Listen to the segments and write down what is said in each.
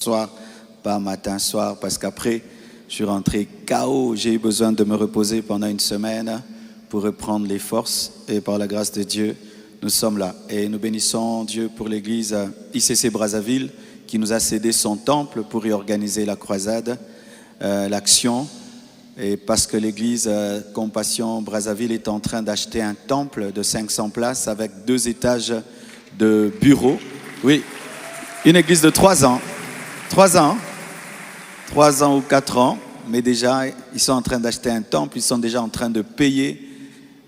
soir, pas matin, soir, parce qu'après, je suis rentré KO. J'ai eu besoin de me reposer pendant une semaine pour reprendre les forces. Et par la grâce de Dieu, nous sommes là. Et nous bénissons Dieu pour l'église ICC Brazzaville qui nous a cédé son temple pour y organiser la croisade, l'action. Et parce que l'église Compassion Brazzaville est en train d'acheter un temple de 500 places avec 2 étages de bureaux. Oui, une église de 3 ans. 3 ans ou 4 ans, mais déjà, ils sont en train d'acheter un temple, ils sont déjà en train de payer.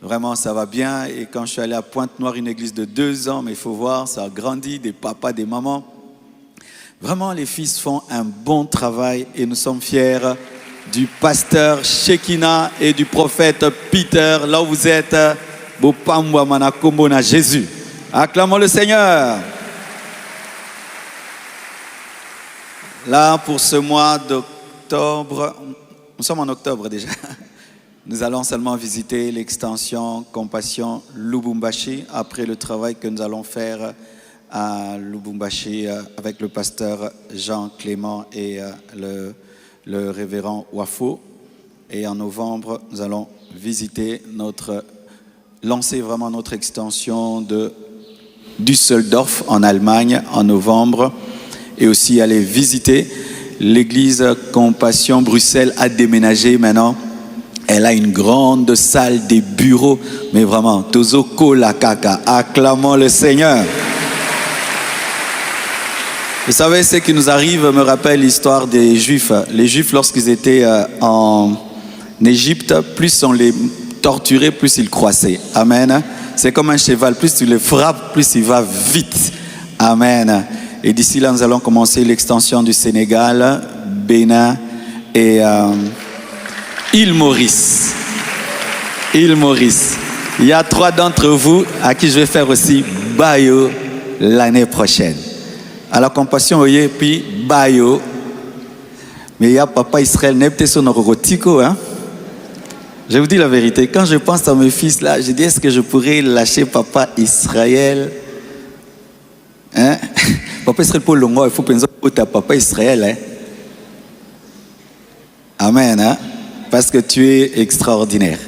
Vraiment, ça va bien. Et quand je suis allé à Pointe-Noire, une église de 2 ans, mais il faut voir, ça a grandi, des papas, des mamans. Vraiment, les fils font un bon travail et nous sommes fiers du pasteur Shekina et du prophète Peter. Là où vous êtes, Bopamwa Manakomona Jésus. Acclamons le Seigneur. Là, pour ce mois d'octobre, nous sommes en octobre déjà, nous allons seulement visiter l'extension Compassion Lubumbashi après le travail que nous allons faire à Lubumbashi avec le pasteur Jean-Clément et le révérend Wafo. Et en novembre, nous allons visiter lancer vraiment notre extension de Düsseldorf en Allemagne en novembre. Et aussi aller visiter l'église Compassion. Bruxelles a déménagé maintenant. Elle a une grande salle, des bureaux. Mais vraiment, Tozoko la kaka. Acclamons le Seigneur. Vous savez, ce qui nous arrive me rappelle l'histoire des Juifs. Les Juifs, lorsqu'ils étaient en Égypte, plus on les torturait, plus ils croissaient. Amen. C'est comme un cheval. Plus tu le frappes, plus il va vite. Amen. Et d'ici là, nous allons commencer l'extension du Sénégal, Bénin et île Maurice. Île Maurice. Il y a 3 d'entre vous à qui je vais faire aussi Bayo l'année prochaine. À la Compassion, vous voyez, puis Bayo. Mais il y a Papa Israël, Nepteso Norotiko. Hein? Je vous dis la vérité, quand je pense à mes fils là, je dis est-ce que je pourrais lâcher Papa Israël? Hein? Papa Israël pour Longo, il faut penser à Papa Israël. Hein? Amen. Hein? Parce que tu es extraordinaire.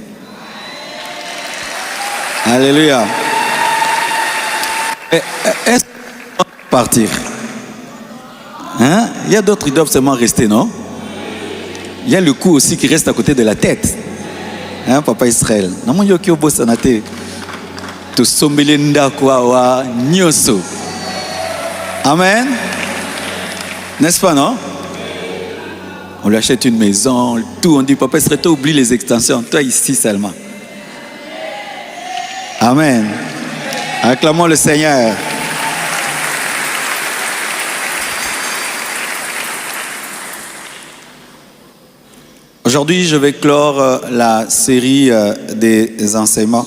Alléluia. Est-ce qu'on va partir? Hein? Il y a d'autres qui doivent seulement rester, non? Il y a le cou aussi qui reste à côté de la tête. Hein, Papa Israël? Non, yoki obosanate. Tu sombelenda kwa wa nyoso. Amen. N'est-ce pas, non? On lui achète une maison, tout. On dit, Papa Israël, toi, oublie les extensions. Toi, ici seulement. Amen. Acclamons le Seigneur. Aujourd'hui, je vais clore la série des enseignements.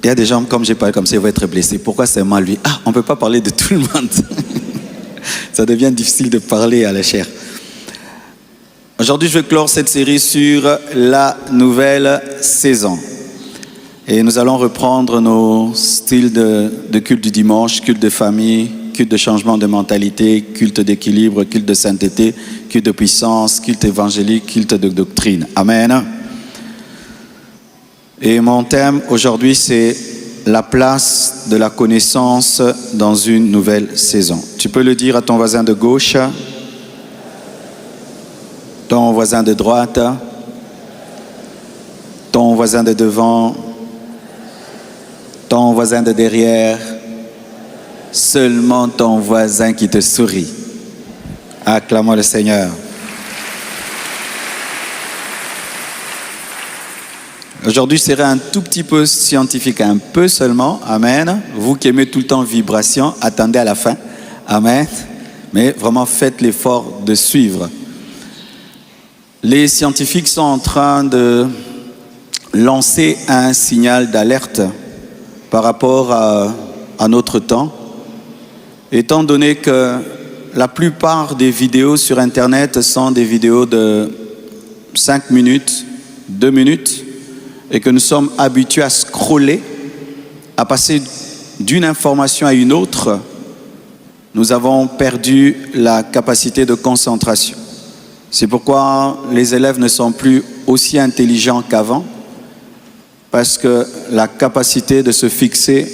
Il y a des gens, comme j'ai parlé comme ça, ils vont être blessés. Pourquoi seulement lui? Ah, on ne peut pas parler de tout le monde. Ça devient difficile de parler à la chair. Aujourd'hui, je vais clore cette série sur la nouvelle saison. Et nous allons reprendre nos styles de culte du dimanche, culte de famille, culte de changement de mentalité, culte d'équilibre, culte de sainteté, culte de puissance, culte évangélique, culte de doctrine. Amen. Et mon thème aujourd'hui, c'est la place de la connaissance dans une nouvelle saison. Tu peux le dire à ton voisin de gauche, ton voisin de droite, ton voisin de devant, ton voisin de derrière, seulement ton voisin qui te sourit. Acclamons le Seigneur. Aujourd'hui sera un tout petit peu scientifique, un peu seulement. Amen. Vous qui aimez tout le temps vibration, attendez à la fin. Amen. Mais vraiment faites l'effort de suivre. Les scientifiques sont en train de lancer un signal d'alerte par rapport à notre temps, étant donné que la plupart des vidéos sur Internet sont des vidéos de 5 minutes, 2 minutes, et que nous sommes habitués à scroller, à passer d'une information à une autre, nous avons perdu la capacité de concentration. C'est pourquoi les élèves ne sont plus aussi intelligents qu'avant, parce que la capacité de se fixer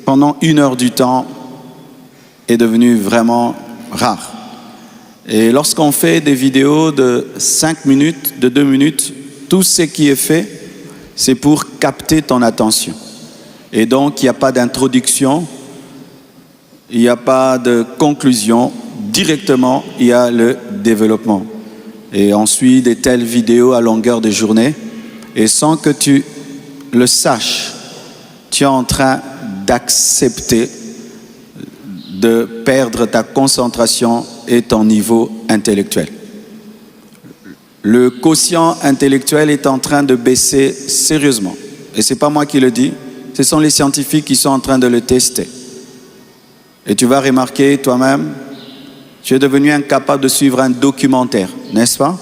pendant 1 heure du temps est devenue vraiment rare. Et lorsqu'on fait des vidéos de 5 minutes, de 2 minutes, tout ce qui est fait, c'est pour capter ton attention. Et donc, il n'y a pas d'introduction, il n'y a pas de conclusion. Directement, il y a le développement. Et on suit des telles vidéos à longueur de journée. Et sans que tu le saches, tu es en train d'accepter de perdre ta concentration et ton niveau intellectuel. Le quotient intellectuel est en train de baisser sérieusement. Et ce n'est pas moi qui le dis, ce sont les scientifiques qui sont en train de le tester. Et tu vas remarquer toi-même, tu es devenu incapable de suivre un documentaire, n'est-ce pas?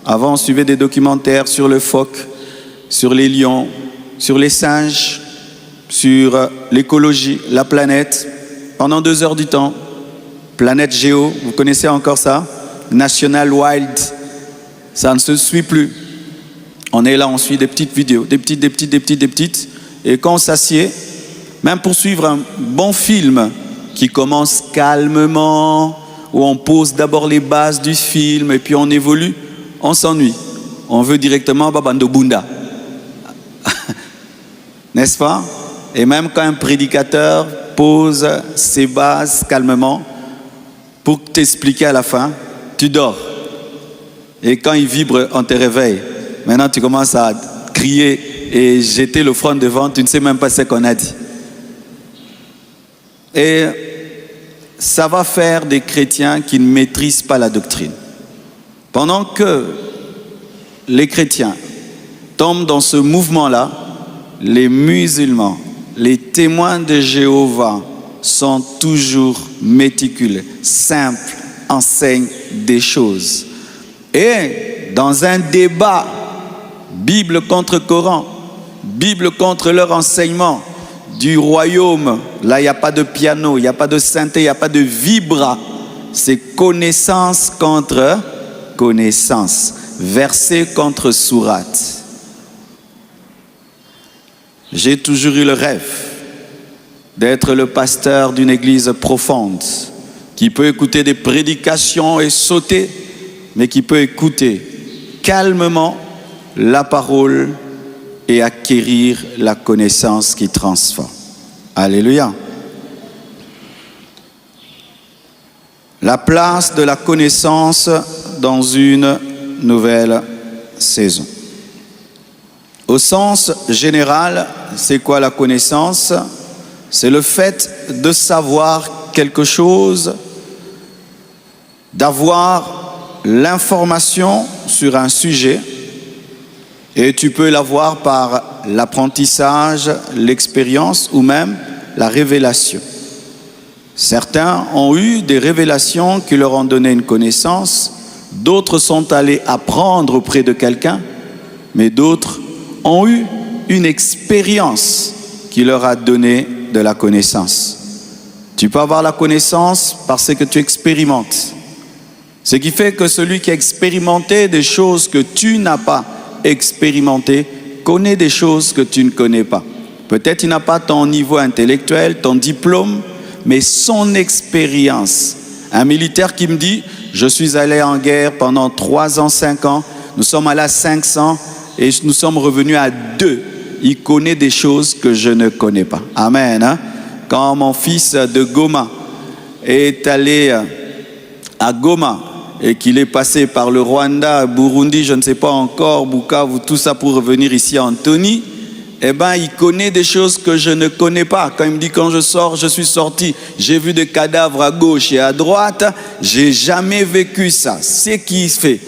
Avant, on suivait des documentaires sur le phoque, sur les lions, sur les singes, sur l'écologie, la planète, pendant 2 heures du temps. Planète Géo, vous connaissez encore ça? National Wild, ça ne se suit plus. On est là, on suit des petites vidéos, des petites. Et quand on s'assied, même pour suivre un bon film qui commence calmement, où on pose d'abord les bases du film et puis on évolue, on s'ennuie. On veut directement Babando Bunda. N'est-ce pas? Et même quand un prédicateur pose ses bases calmement, pour t'expliquer à la fin, tu dors. Et quand il vibre, on te réveille. Maintenant, tu commences à crier et jeter le front devant, tu ne sais même pas ce qu'on a dit. Et ça va faire des chrétiens qui ne maîtrisent pas la doctrine. Pendant que les chrétiens tombent dans ce mouvement-là, les musulmans, les témoins de Jéhovah sont toujours méticuleux, simples, enseignent des choses. Et dans un débat, Bible contre Coran, Bible contre leur enseignement du royaume, là il n'y a pas de piano, il n'y a pas de synthé, il n'y a pas de vibra, c'est connaissance contre connaissance, verset contre sourate. J'ai toujours eu le rêve d'être le pasteur d'une église profonde, qui peut écouter des prédications et sauter, mais qui peut écouter calmement la parole et acquérir la connaissance qui transforme. Alléluia. La place de la connaissance dans une nouvelle saison. Au sens général, c'est quoi la connaissance? C'est le fait de savoir quelque chose, d'avoir l'information sur un sujet, et tu peux l'avoir par l'apprentissage, l'expérience ou même la révélation. Certains ont eu des révélations qui leur ont donné une connaissance, d'autres sont allés apprendre auprès de quelqu'un, mais d'autres ont eu une expérience qui leur a donné de la connaissance. Tu peux avoir la connaissance parce que tu expérimentes. Ce qui fait que celui qui a expérimenté des choses que tu n'as pas expérimentées connaît des choses que tu ne connais pas. Peut-être il n'a pas ton niveau intellectuel, ton diplôme, mais son expérience. Un militaire qui me dit, je suis allé en guerre pendant 3 ans, 5 ans, nous sommes allés à 500 et nous sommes revenus à 2. Il connaît des choses que je ne connais pas. Amen. Hein? Quand mon fils de Goma est allé à Goma et qu'il est passé par le Rwanda, Burundi, je ne sais pas encore, Bukavu, tout ça pour revenir ici à Antony, eh bien, il connaît des choses que je ne connais pas. Quand il me dit, quand je sors, je suis sorti, j'ai vu des cadavres à gauche et à droite, j'ai jamais vécu ça. C'est qui fait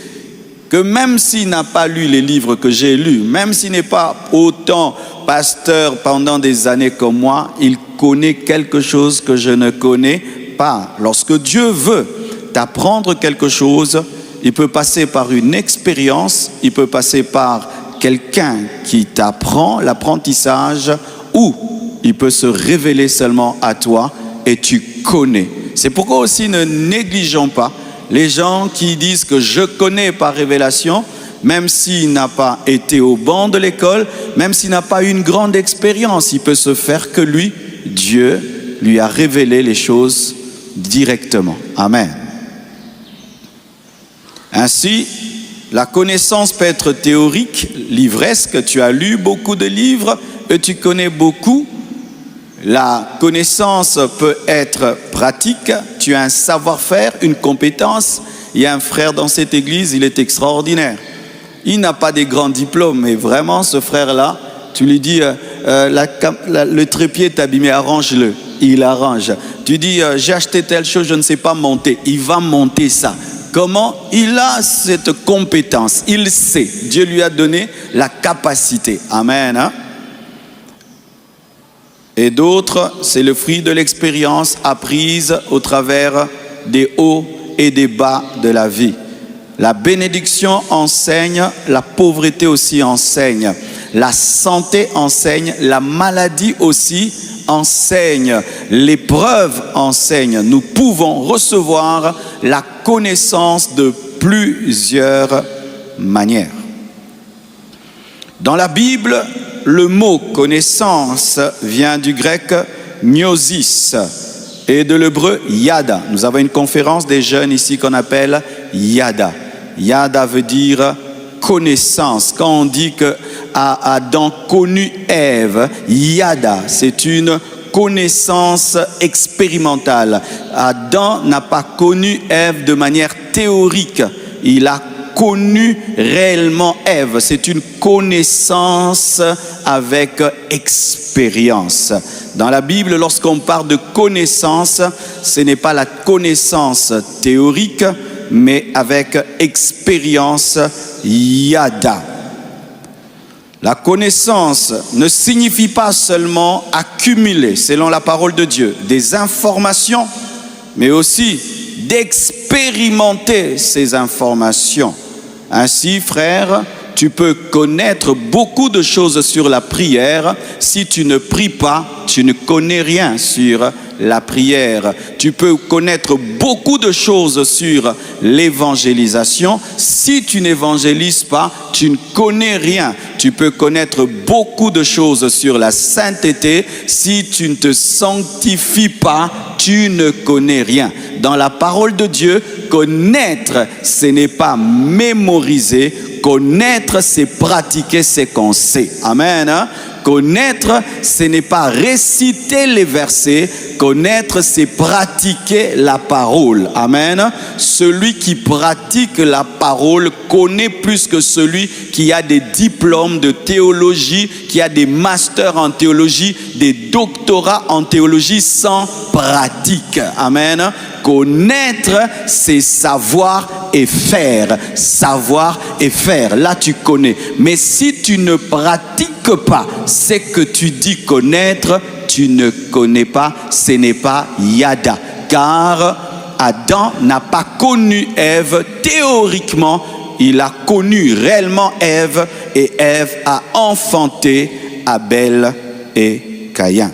que même s'il n'a pas lu les livres que j'ai lus, même s'il n'est pas autant pasteur pendant des années comme moi, il connaît quelque chose que je ne connais pas. Lorsque Dieu veut t'apprendre quelque chose, il peut passer par une expérience, il peut passer par quelqu'un qui t'apprend l'apprentissage, ou il peut se révéler seulement à toi et tu connais. C'est pourquoi aussi ne négligeons pas les gens qui disent que je connais par révélation, même s'il n'a pas été au banc de l'école, même s'il n'a pas eu une grande expérience, il peut se faire que lui, Dieu, lui a révélé les choses directement. Amen. Ainsi, la connaissance peut être théorique, livresque, tu as lu beaucoup de livres et tu connais beaucoup. La connaissance peut être pratique, tu as un savoir-faire, une compétence. Il y a un frère dans cette église, il est extraordinaire. Il n'a pas des grands diplômes, mais vraiment ce frère-là, tu lui dis, le trépied est abîmé, arrange-le. Il arrange. Tu dis, j'ai acheté telle chose, je ne sais pas monter. Il va monter ça. Comment? Il a cette compétence, il sait. Dieu lui a donné la capacité. Amen. Hein? Et d'autres, c'est le fruit de l'expérience apprise au travers des hauts et des bas de la vie. La bénédiction enseigne, la pauvreté aussi enseigne. La santé enseigne, la maladie aussi enseigne. L'épreuve enseigne. Nous pouvons recevoir la connaissance de plusieurs manières. Dans la Bible, le mot connaissance vient du grec gnosis et de l'hébreu yada. Nous avons une conférence des jeunes ici qu'on appelle yada. Yada veut dire connaissance. Quand on dit que Adam connut Ève, yada, c'est une connaissance expérimentale. Adam n'a pas connu Ève de manière théorique. Il a connu réellement Ève. C'est une connaissance avec expérience. Dans la Bible, lorsqu'on parle de connaissance, ce n'est pas la connaissance théorique, mais avec expérience yada. La connaissance ne signifie pas seulement accumuler, selon la parole de Dieu, des informations, mais aussi d'expérimenter ces informations. Ainsi, frère, tu peux connaître beaucoup de choses sur la prière. Si tu ne pries pas, tu ne connais rien sur la prière. Tu peux connaître beaucoup de choses sur l'évangélisation. Si tu n'évangélises pas, tu ne connais rien. Tu peux connaître beaucoup de choses sur la sainteté. Si tu ne te sanctifies pas, tu ne connais rien. Dans la parole de Dieu, connaître, ce n'est pas mémoriser. Connaître, c'est pratiquer ce qu'on sait. Amen. Hein? Connaître, ce n'est pas réciter les versets. Connaître, c'est pratiquer la parole. Amen. Celui qui pratique la parole connaît plus que celui qui a des diplômes de théologie, qui a des masters en théologie, des doctorats en théologie sans pratique. Amen. Connaître, c'est savoir et faire. Savoir et faire. Là, tu connais. Mais si tu ne pratiques pas ce que tu dis connaître, tu ne connais pas. Ce n'est pas yada. Car Adam n'a pas connu Ève théoriquement. Il a connu réellement Ève et Ève a enfanté Abel et Caïn.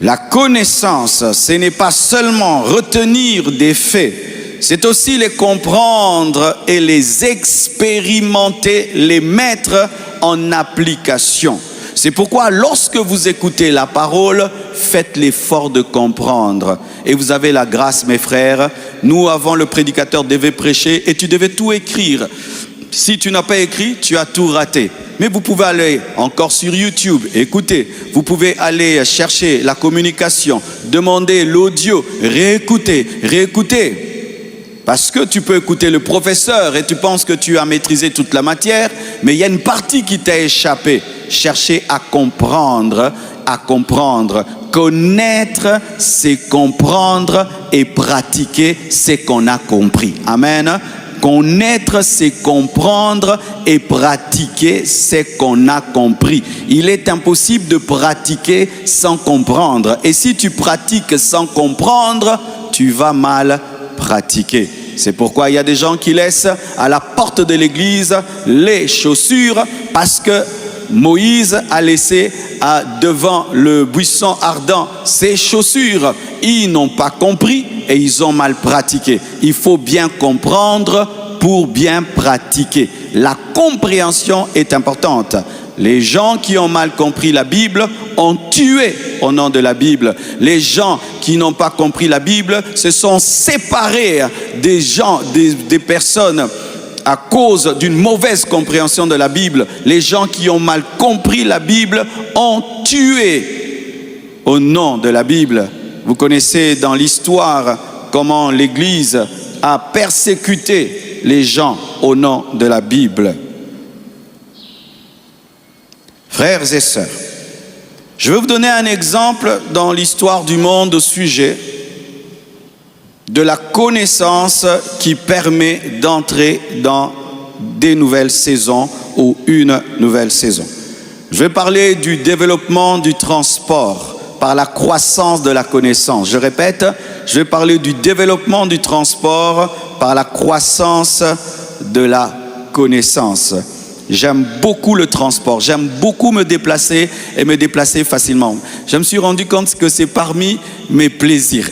La connaissance, ce n'est pas seulement retenir des faits, c'est aussi les comprendre et les expérimenter, les mettre en application. C'est pourquoi lorsque vous écoutez la parole, faites l'effort de comprendre. Et vous avez la grâce, mes frères. Nous, avant, le prédicateur devait prêcher et tu devais tout écrire. Si tu n'as pas écrit, tu as tout raté. Mais vous pouvez aller encore sur YouTube, écouter. Vous pouvez aller chercher la communication, demander l'audio, réécouter. Parce que tu peux écouter le professeur et tu penses que tu as maîtrisé toute la matière, mais il y a une partie qui t'a échappé. Cherchez à comprendre. Connaître, c'est comprendre et pratiquer ce qu'on a compris. Amen. Connaître, c'est comprendre et pratiquer ce qu'on a compris. Il est impossible de pratiquer sans comprendre. Et si tu pratiques sans comprendre, tu vas mal pratiquer. C'est pourquoi il y a des gens qui laissent à la porte de l'église les chaussures parce que Moïse a laissé devant le buisson ardent ses chaussures. Ils n'ont pas compris et ils ont mal pratiqué. Il faut bien comprendre pour bien pratiquer. La compréhension est importante. Les gens qui ont mal compris la Bible ont tué au nom de la Bible. Les gens qui n'ont pas compris la Bible se sont séparés des gens, des personnes à cause d'une mauvaise compréhension de la Bible. Les gens qui ont mal compris la Bible ont tué au nom de la Bible. Vous connaissez dans l'histoire comment l'Église a persécuté les gens au nom de la Bible. Frères et sœurs, je vais vous donner un exemple dans l'histoire du monde au sujet de la connaissance qui permet d'entrer dans des nouvelles saisons ou une nouvelle saison. Je vais parler du développement du transport par la croissance de la connaissance. Je répète, je vais parler du développement du transport par la croissance de la connaissance. J'aime beaucoup le transport, j'aime beaucoup me déplacer et me déplacer facilement. Je me suis rendu compte que c'est parmi mes plaisirs.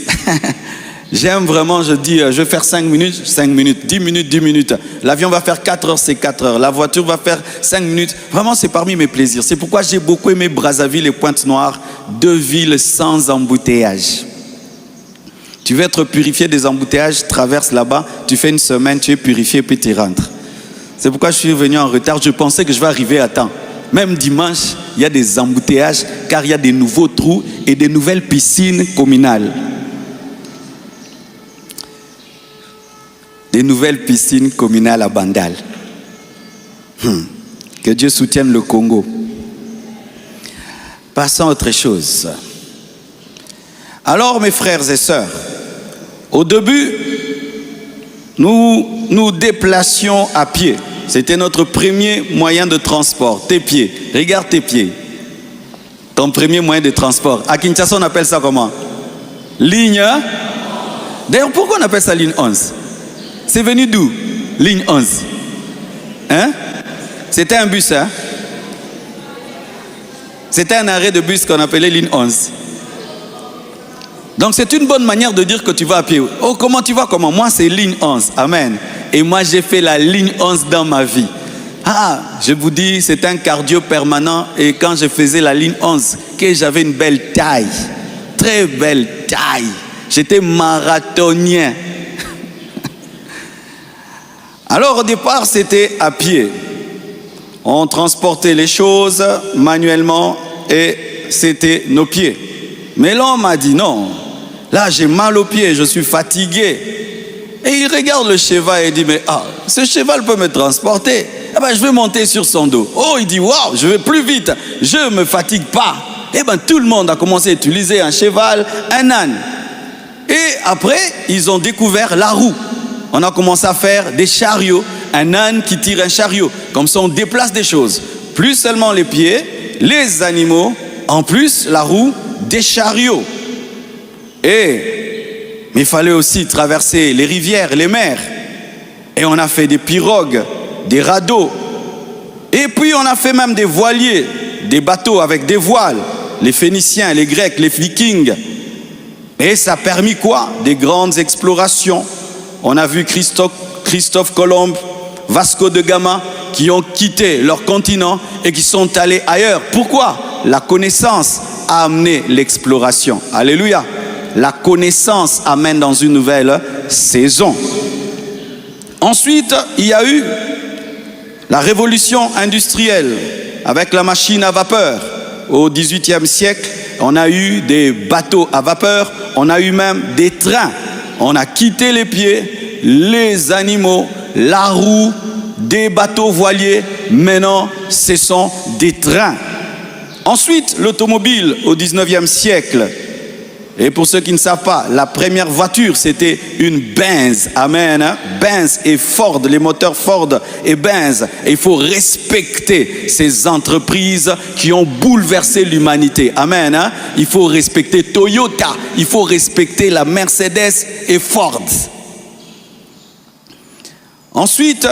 J'aime vraiment, je dis, je vais faire 5 minutes, 5 minutes, 10 minutes, 10 minutes. L'avion va faire 4 heures, c'est 4 heures. La voiture va faire 5 minutes. Vraiment, c'est parmi mes plaisirs. C'est pourquoi j'ai beaucoup aimé Brazzaville et Pointe-Noire, 2 villes sans embouteillage. Tu veux être purifié des embouteillages, traverse là-bas, tu fais une semaine, tu es purifié, puis tu rentres. C'est pourquoi je suis venu en retard. Je pensais que je vais arriver à temps. Même dimanche, il y a des embouteillages, car il y a des nouveaux trous et des nouvelles piscines communales. Des nouvelles piscines communales à Bandal. Que Dieu soutienne le Congo. Passons à autre chose. Alors, mes frères et sœurs, au début, nous nous déplacions à pied. C'était notre premier moyen de transport. Tes pieds. Regarde tes pieds. Ton premier moyen de transport. À Kinshasa, on appelle ça comment? Ligne. D'ailleurs, pourquoi on appelle ça ligne 11? C'est venu d'où? Ligne 11. Hein? C'était un bus, hein? C'était un arrêt de bus qu'on appelait ligne 11. Donc c'est une bonne manière de dire que tu vas à pied. Oh, comment tu vas? Comment? Moi, c'est ligne 11. Amen. Et moi, j'ai fait la ligne 11 dans ma vie. Ah, je vous dis, c'est un cardio permanent. Et quand je faisais la ligne 11, que j'avais une belle taille. Très belle taille. J'étais marathonien. Alors au départ, c'était à pied. On transportait les choses manuellement et c'était nos pieds. Mais l'homme m'a dit non, là j'ai mal aux pieds, je suis fatigué. Et il regarde le cheval et dit mais ce cheval peut me transporter. Eh ben, je vais monter sur son dos. Oh, il dit waouh, je vais plus vite, je ne me fatigue pas. Eh ben, tout le monde a commencé à utiliser un cheval, un âne. Et après, ils ont découvert la roue. On a commencé à faire des chariots, un âne qui tire un chariot. Comme ça, on déplace des choses. Plus seulement les pieds, les animaux, en plus la roue, des chariots. Mais il fallait aussi traverser les rivières, les mers. Et on a fait des pirogues, des radeaux. Et puis on a fait même des voiliers, des bateaux avec des voiles. Les Phéniciens, les Grecs, les Vikings. Et ça a permis quoi? Des grandes explorations. On a vu Christophe Colomb, Vasco de Gama, qui ont quitté leur continent et qui sont allés ailleurs. Pourquoi? La connaissance a amené l'exploration. Alléluia. La connaissance amène dans une nouvelle saison. Ensuite, il y a eu la révolution industrielle avec la machine à vapeur. Au XVIIIe siècle, on a eu des bateaux à vapeur, on a eu même des trains. On a quitté les pieds, les animaux, la roue, des bateaux voiliers. Maintenant, ce sont des trains. Ensuite, l'automobile au XIXe siècle. Et pour ceux qui ne savent pas, la première voiture, c'était une Benz. Amen. Hein? Benz et Ford, les moteurs Ford et Benz. Et il faut respecter ces entreprises qui ont bouleversé l'humanité. Amen. Hein? Il faut respecter Toyota. Il faut respecter la Mercedes et Ford. Ensuite,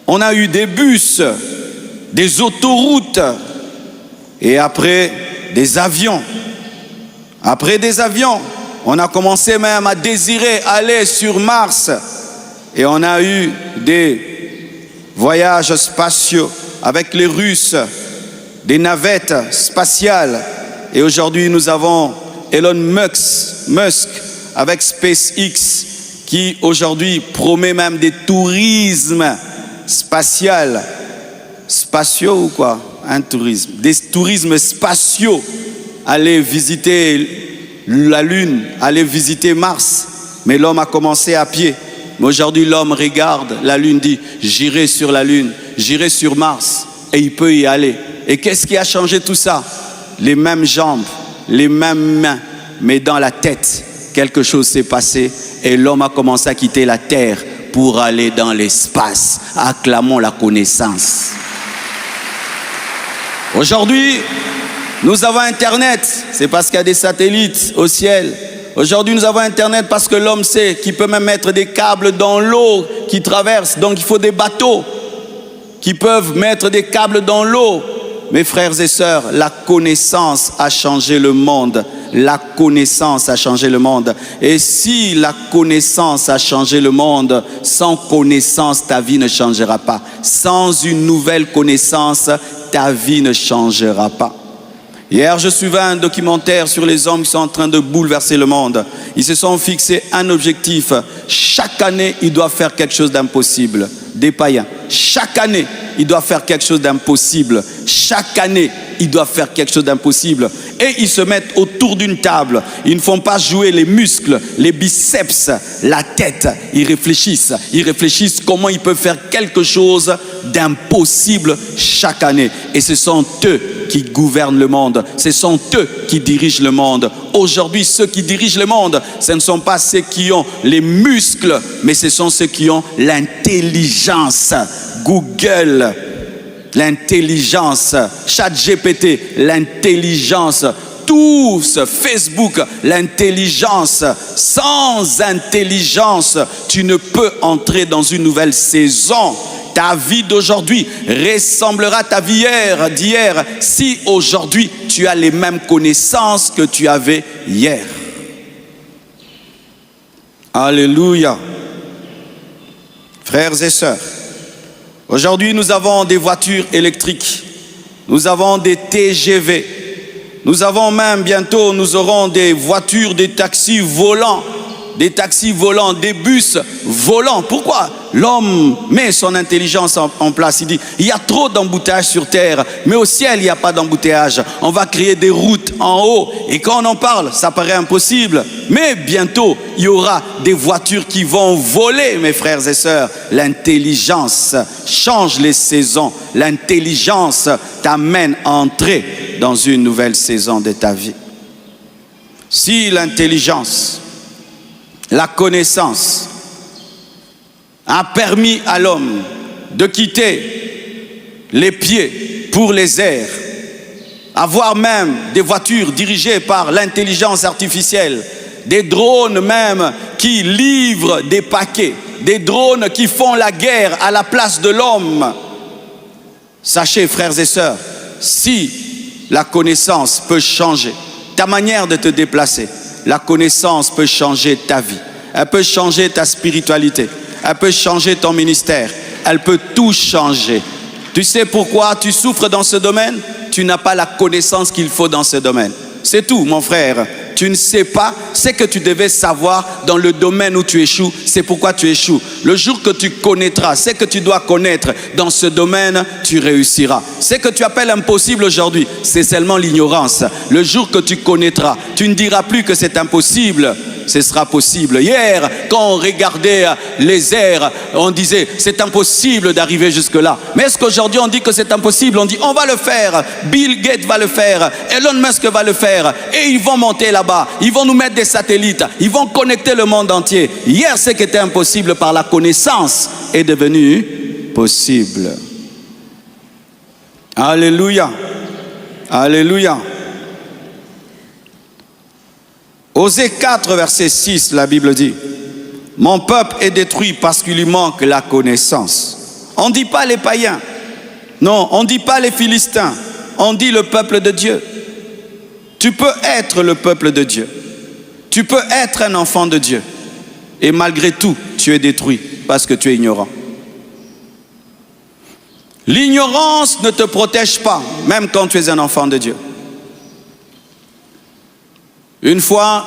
on a eu des bus des autoroutes, et après des avions. Après des avions, on a commencé même à désirer aller sur Mars. Et on a eu des voyages spatiaux avec les Russes, des navettes spatiales. Et aujourd'hui, nous avons Elon Musk avec SpaceX qui aujourd'hui promet même des tourismes spatiaux ou quoi? Un tourisme. Des tourismes spatiaux. Aller visiter la Lune, aller visiter Mars. Mais l'homme a commencé à pied. Mais aujourd'hui, l'homme regarde la Lune, dit « J'irai sur la Lune, j'irai sur Mars. » Et il peut y aller. Et qu'est-ce qui a changé tout ça? Les mêmes jambes, les mêmes mains, mais dans la tête, quelque chose s'est passé et l'homme a commencé à quitter la terre pour aller dans l'espace. Acclamons la connaissance. Aujourd'hui, nous avons Internet. C'est parce qu'il y a des satellites au ciel. Aujourd'hui, nous avons Internet parce que l'homme sait qu'il peut même mettre des câbles dans l'eau qui traverse. Donc, il faut des bateaux qui peuvent mettre des câbles dans l'eau. Mes frères et sœurs, la connaissance a changé le monde. La connaissance a changé le monde. Et si la connaissance a changé le monde, sans connaissance, ta vie ne changera pas. Sans une nouvelle connaissance, ta vie ne changera pas. Hier, je suivais un documentaire sur les hommes qui sont en train de bouleverser le monde. Ils se sont fixés un objectif. Chaque année, ils doivent faire quelque chose d'impossible. Des païens. Chaque année, ils doivent faire quelque chose d'impossible. Chaque année, ils doivent faire quelque chose d'impossible. Et ils se mettent autour d'une table. Ils ne font pas jouer les muscles, les biceps, la tête. Ils réfléchissent comment ils peuvent faire quelque chose d'impossible chaque année. Et ce sont eux qui gouvernent le monde. Ce sont eux qui dirigent le monde. Aujourd'hui, ceux qui dirigent le monde, ce ne sont pas ceux qui ont les muscles, mais ce sont ceux qui ont l'intelligence. Google, l'intelligence. ChatGPT, l'intelligence. Tous, Facebook, l'intelligence. Sans intelligence, tu ne peux entrer dans une nouvelle saison. Ta vie d'aujourd'hui ressemblera à ta vie d'hier si aujourd'hui tu as les mêmes connaissances que tu avais hier. Alléluia. Frères et sœurs, aujourd'hui nous avons des voitures électriques, nous avons des TGV, nous avons même bientôt, nous aurons des voitures, des taxis volants, des bus volants. Pourquoi? L'homme met son intelligence en place. Il dit, il y a trop d'embouteillages sur terre, mais au ciel, il n'y a pas d'embouteillage. On va créer des routes en haut. Et quand on en parle, ça paraît impossible. Mais bientôt, il y aura des voitures qui vont voler, mes frères et sœurs. L'intelligence change les saisons. L'intelligence t'amène à entrer dans une nouvelle saison de ta vie. Si l'intelligence, la connaissance a permis à l'homme de quitter les pieds pour les airs, avoir même des voitures dirigées par l'intelligence artificielle, des drones même qui livrent des paquets, des drones qui font la guerre à la place de l'homme. Sachez, frères et sœurs, si la connaissance peut changer ta manière de te déplacer, la connaissance peut changer ta vie, elle peut changer ta spiritualité, elle peut changer ton ministère, elle peut tout changer. Tu sais pourquoi tu souffres dans ce domaine? Tu n'as pas la connaissance qu'il faut dans ce domaine. C'est tout, mon frère. Tu ne sais pas ce que tu devais savoir dans le domaine où tu échoues. C'est pourquoi tu échoues. Le jour que tu connaîtras ce que tu dois connaître dans ce domaine, tu réussiras. Ce que tu appelles impossible aujourd'hui, c'est seulement l'ignorance. Le jour que tu connaîtras, tu ne diras plus que c'est impossible. Ce sera possible. Hier, quand on regardait les airs, on disait c'est impossible d'arriver jusque-là. Mais est-ce qu'aujourd'hui on dit que c'est impossible? On dit on va le faire. Bill Gates va le faire. Elon Musk va le faire. Et ils vont monter là-bas. Ils vont nous mettre des satellites. Ils vont connecter le monde entier. Hier, ce qui était impossible par la connaissance est devenu possible. Alléluia. Alléluia. Osée 4, verset 6, la Bible dit, « Mon peuple est détruit parce qu'il lui manque la connaissance. » On ne dit pas les païens, Non, on ne dit pas les Philistins, on dit le peuple de Dieu. Tu peux être le peuple de Dieu. Tu peux être un enfant de Dieu. Et malgré tout, tu es détruit parce que tu es ignorant. L'ignorance ne te protège pas, même quand tu es un enfant de Dieu. Une fois,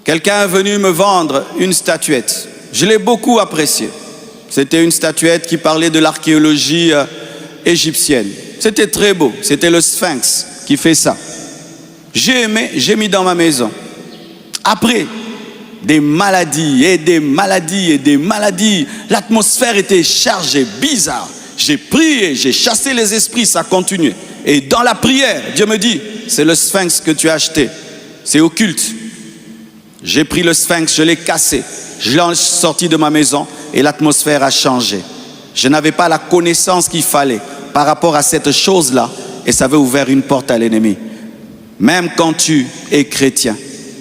quelqu'un est venu me vendre une statuette. Je l'ai beaucoup appréciée. C'était une statuette qui parlait de l'archéologie égyptienne. C'était très beau. C'était le Sphinx qui fait ça. J'ai aimé, j'ai mis dans ma maison. Après, des maladies et des maladies et des maladies. L'atmosphère était chargée, bizarre. J'ai prié, j'ai chassé les esprits, ça continuait. Et dans la prière, Dieu me dit, c'est le Sphinx que tu as acheté. C'est occulte. J'ai pris le Sphinx, je l'ai cassé. Je l'ai sorti de ma maison et l'atmosphère a changé. Je n'avais pas la connaissance qu'il fallait par rapport à cette chose-là et ça avait ouvert une porte à l'ennemi. Même quand tu es chrétien,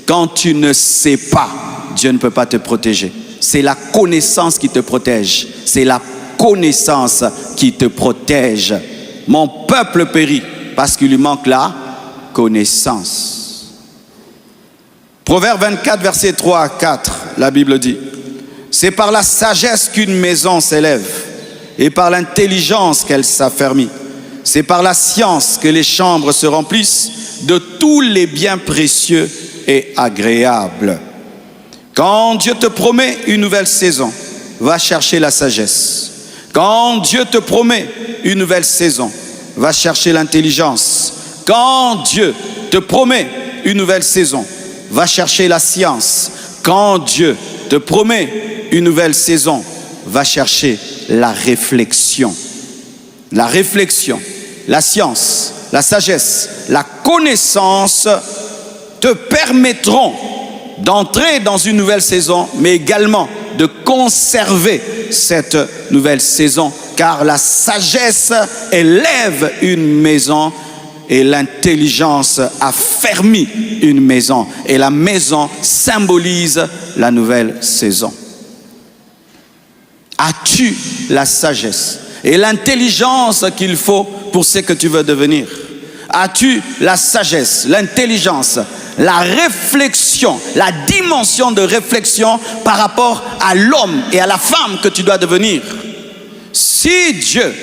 quand tu ne sais pas, Dieu ne peut pas te protéger. C'est la connaissance qui te protège. C'est la connaissance qui te protège. Mon peuple périt parce qu'il lui manque la connaissance. Proverbe 24, versets 3 à 4, la Bible dit, c'est par la sagesse qu'une maison s'élève et par l'intelligence qu'elle s'affermit. C'est par la science que les chambres se remplissent de tous les biens précieux et agréables. Quand Dieu te promet une nouvelle saison, va chercher la sagesse. Quand Dieu te promet une nouvelle saison, va chercher l'intelligence. Quand Dieu te promet une nouvelle saison, va chercher la science. Quand Dieu te promet une nouvelle saison, va chercher la réflexion. La réflexion, la science, la sagesse, la connaissance te permettront d'entrer dans une nouvelle saison, mais également de conserver cette nouvelle saison, car la sagesse élève une maison et l'intelligence affermit une maison. Et la maison symbolise la nouvelle saison. As-tu la sagesse et l'intelligence qu'il faut pour ce que tu veux devenir? As-tu la sagesse, l'intelligence, la réflexion, la dimension de réflexion par rapport à l'homme et à la femme que tu dois devenir? Si Dieu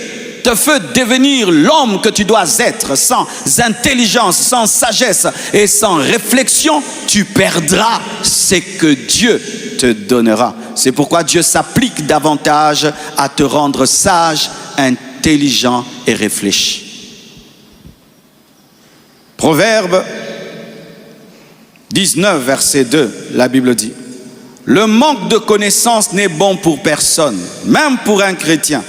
te fait devenir l'homme que tu dois être sans intelligence, sans sagesse et sans réflexion, tu perdras ce que Dieu te donnera. C'est pourquoi Dieu s'applique davantage à te rendre sage, intelligent et réfléchi. Proverbe 19, verset 2, la Bible dit, « Le manque de connaissance n'est bon pour personne, même pour un chrétien.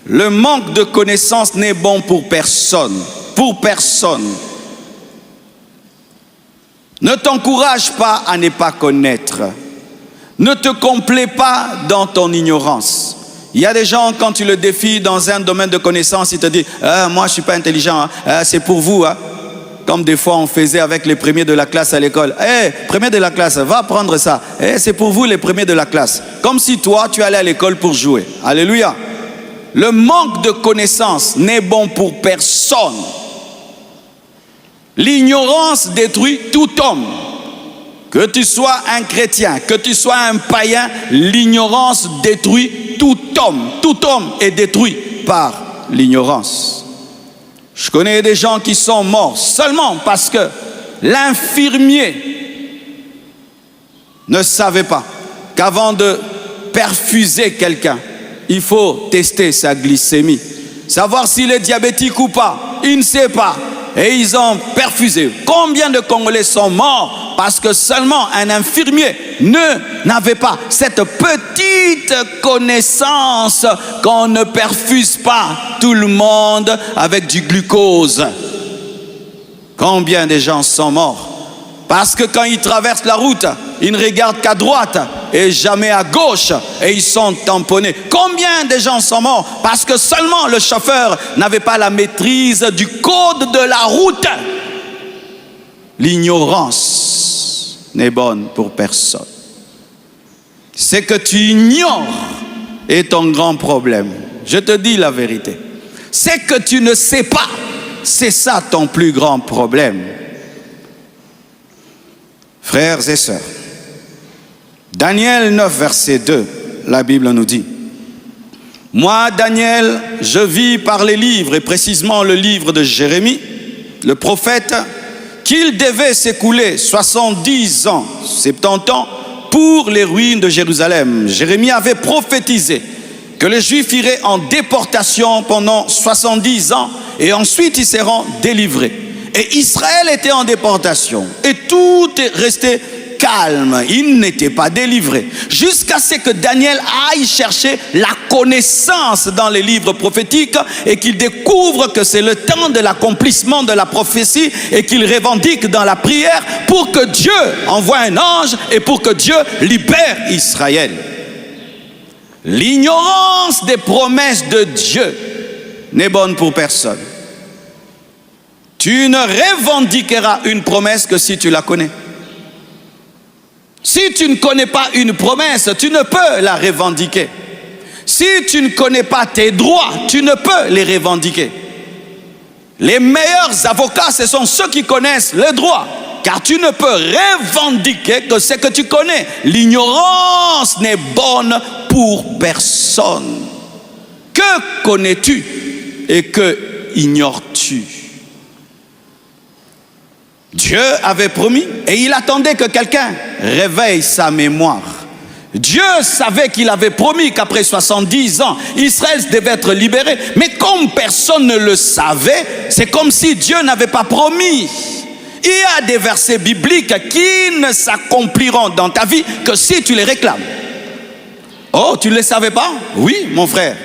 Le manque de connaissance n'est bon pour personne, pour personne. Ne t'encourage pas à ne pas connaître. Ne te complais pas dans ton ignorance. » Il y a des gens, quand tu le défies dans un domaine de connaissance, ils te disent « Moi, je ne suis pas intelligent, hein. C'est pour vous. Hein. » Comme des fois, on faisait avec les premiers de la classe à l'école. « Hey, premier de la classe, va prendre ça. Hey, c'est pour vous les premiers de la classe. » Comme si toi, tu allais à l'école pour jouer. Alléluia. Le manque de connaissance n'est bon pour personne. L'ignorance détruit tout homme. Que tu sois un chrétien, que tu sois un païen, l'ignorance détruit tout homme. Tout homme est détruit par l'ignorance. Je connais des gens qui sont morts seulement parce que l'infirmier ne savait pas qu'avant de perfuser quelqu'un, il faut tester sa glycémie. Savoir s'il est diabétique ou pas, il ne sait pas. Et ils ont perfusé. Combien de Congolais sont morts parce que seulement un infirmier n'avait pas cette petite connaissance qu'on ne perfuse pas tout le monde avec du glucose. Combien de gens sont morts parce que quand ils traversent la route, ils ne regardent qu'à droite et jamais à gauche et ils sont tamponnés. Combien de gens sont morts parce que seulement le chauffeur n'avait pas la maîtrise du code de la route. L'ignorance n'est bonne pour personne. Ce que tu ignores est ton grand problème. Je te dis la vérité. C'est que tu ne sais pas. C'est ça ton plus grand problème. Frères et sœurs, Daniel 9, verset 2, la Bible nous dit: moi, Daniel, je vis par les livres, et précisément le livre de Jérémie, le prophète, qu'il devait s'écouler 70 ans, 70 ans, pour les ruines de Jérusalem. Jérémie avait prophétisé que les Juifs iraient en déportation pendant 70 ans et ensuite ils seront délivrés. Et Israël était en déportation et tout est resté calme, il n'était pas délivré. Jusqu'à ce que Daniel aille chercher la connaissance dans les livres prophétiques et qu'il découvre que c'est le temps de l'accomplissement de la prophétie et qu'il revendique dans la prière pour que Dieu envoie un ange et pour que Dieu libère Israël. L'ignorance des promesses de Dieu n'est bonne pour personne. Tu ne revendiqueras une promesse que si tu la connais. Si tu ne connais pas une promesse, tu ne peux la revendiquer. Si tu ne connais pas tes droits, tu ne peux les revendiquer. Les meilleurs avocats, ce sont ceux qui connaissent le droit. Car tu ne peux revendiquer que ce que tu connais. L'ignorance n'est bonne pour personne. Que connais-tu et que ignores-tu? Dieu avait promis et il attendait que quelqu'un réveille sa mémoire. Dieu savait qu'il avait promis qu'après 70 ans, Israël devait être libéré. Mais comme personne ne le savait, c'est comme si Dieu n'avait pas promis. Il y a des versets bibliques qui ne s'accompliront dans ta vie que si tu les réclames. Oh, tu ne le savais pas? Oui, mon frère.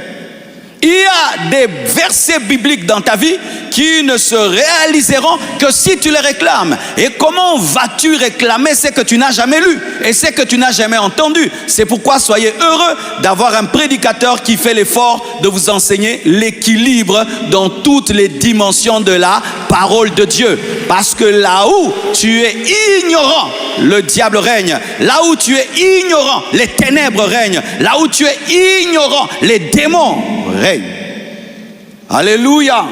Il y a des versets bibliques dans ta vie qui ne se réaliseront que si tu les réclames. Et comment vas-tu réclamer ce que tu n'as jamais lu et ce que tu n'as jamais entendu? C'est pourquoi soyez heureux d'avoir un prédicateur qui fait l'effort de vous enseigner l'équilibre dans toutes les dimensions de la parole de Dieu. Parce que là où tu es ignorant, le diable règne. Là où tu es ignorant, les ténèbres règnent. Là où tu es ignorant, les démons règnent. Alléluia.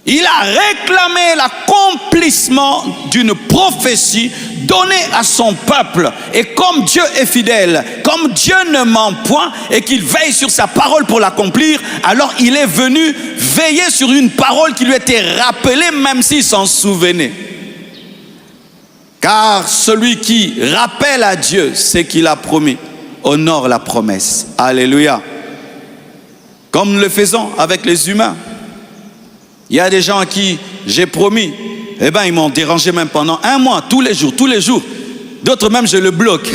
Il a réclamé l'accomplissement d'une prophétie donnée à son peuple. Et comme Dieu est fidèle, comme Dieu ne ment point et qu'il veille sur sa parole pour l'accomplir, alors il est venu veiller sur une parole qui lui était rappelée même s'il s'en souvenait. Car celui qui rappelle à Dieu ce qu'il a promis honore la promesse. Alléluia. Comme nous le faisons avec les humains. Il y a des gens à qui j'ai promis, eh bien ils m'ont dérangé même pendant un mois, tous les jours. D'autres même je le bloque.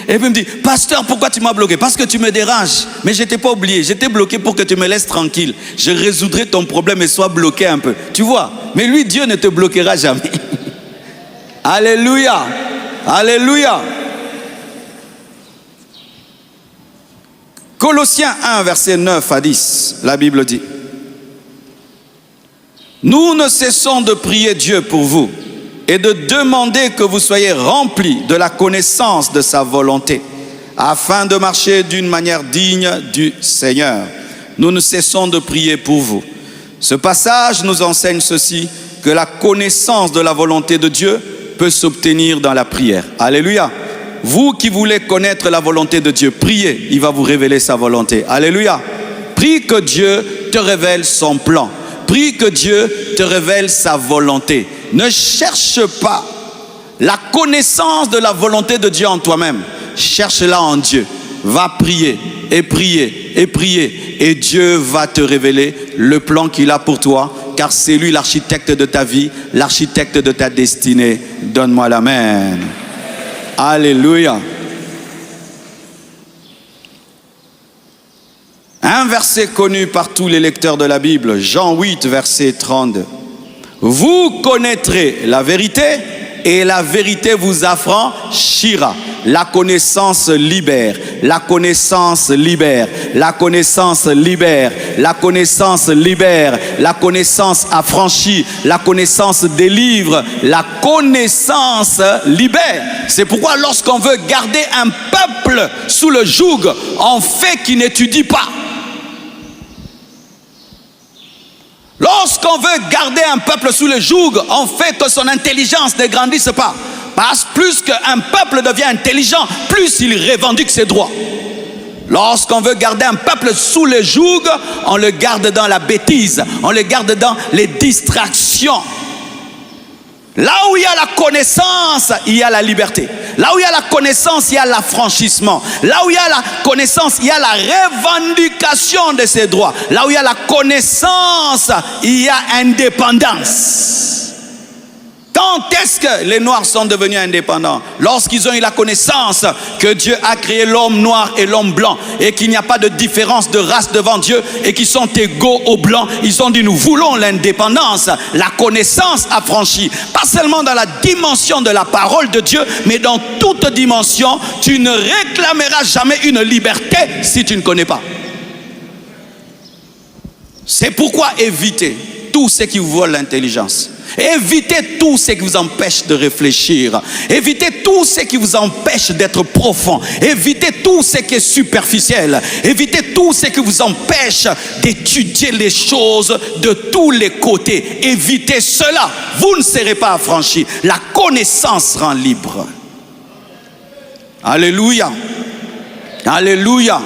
Et puis il me dit, pasteur, pourquoi tu m'as bloqué? Parce que tu me déranges. Mais je n'étais pas oublié, j'étais bloqué pour que tu me laisses tranquille. Je résoudrai ton problème et sois bloqué un peu. Tu vois, mais lui, Dieu ne te bloquera jamais. Alléluia, alléluia. Colossiens 1, verset 9 à 10, la Bible dit: nous ne cessons de prier Dieu pour vous et de demander que vous soyez remplis de la connaissance de sa volonté, afin de marcher d'une manière digne du Seigneur. Nous ne cessons de prier pour vous. Ce passage nous enseigne ceci, que la connaissance de la volonté de Dieu peut s'obtenir dans la prière. Alléluia. Vous qui voulez connaître la volonté de Dieu, priez, il va vous révéler sa volonté. Alléluia. Prie que Dieu te révèle son plan. Prie que Dieu te révèle sa volonté. Ne cherche pas la connaissance de la volonté de Dieu en toi-même. Cherche-la en Dieu. Va prier et prier et prier. Et Dieu va te révéler le plan qu'il a pour toi. Car c'est lui l'architecte de ta vie, l'architecte de ta destinée. Donne-moi l'amen. Alléluia. Un verset connu par tous les lecteurs de la Bible, Jean 8, verset 32. Vous connaîtrez la vérité et la vérité vous affranchira. La connaissance libère. La connaissance libère. La connaissance libère. La connaissance libère. La connaissance affranchit. La connaissance délivre. La connaissance libère. C'est pourquoi lorsqu'on veut garder un peuple sous le joug, on fait qu'il n'étudie pas. Lorsqu'on veut garder un peuple sous le joug, on fait que son intelligence ne grandisse pas. Parce que plus qu'un peuple devient intelligent, plus il revendique ses droits. Lorsqu'on veut garder un peuple sous le joug, on le garde dans la bêtise, on le garde dans les distractions. Là où il y a la connaissance, il y a la liberté. Là où il y a la connaissance, il y a l'affranchissement. Là où il y a la connaissance, il y a la revendication de ses droits. Là où il y a la connaissance, il y a indépendance. Quand est-ce que les Noirs sont devenus indépendants? Lorsqu'ils ont eu la connaissance que Dieu a créé l'homme noir et l'homme blanc et qu'il n'y a pas de différence de race devant Dieu et qu'ils sont égaux aux blancs. Ils ont dit nous voulons l'indépendance, la connaissance affranchie. Pas seulement dans la dimension de la parole de Dieu, mais dans toute dimension. Tu ne réclameras jamais une liberté si tu ne connais pas. C'est pourquoi évitez tout ce qui vous vole l'intelligence. Évitez tout ce qui vous empêche de réfléchir. Évitez tout ce qui vous empêche d'être profond. Évitez tout ce qui est superficiel. Évitez tout ce qui vous empêche d'étudier les choses de tous les côtés. Évitez cela. Vous ne serez pas affranchis. La connaissance rend libre. Alléluia. Alléluia.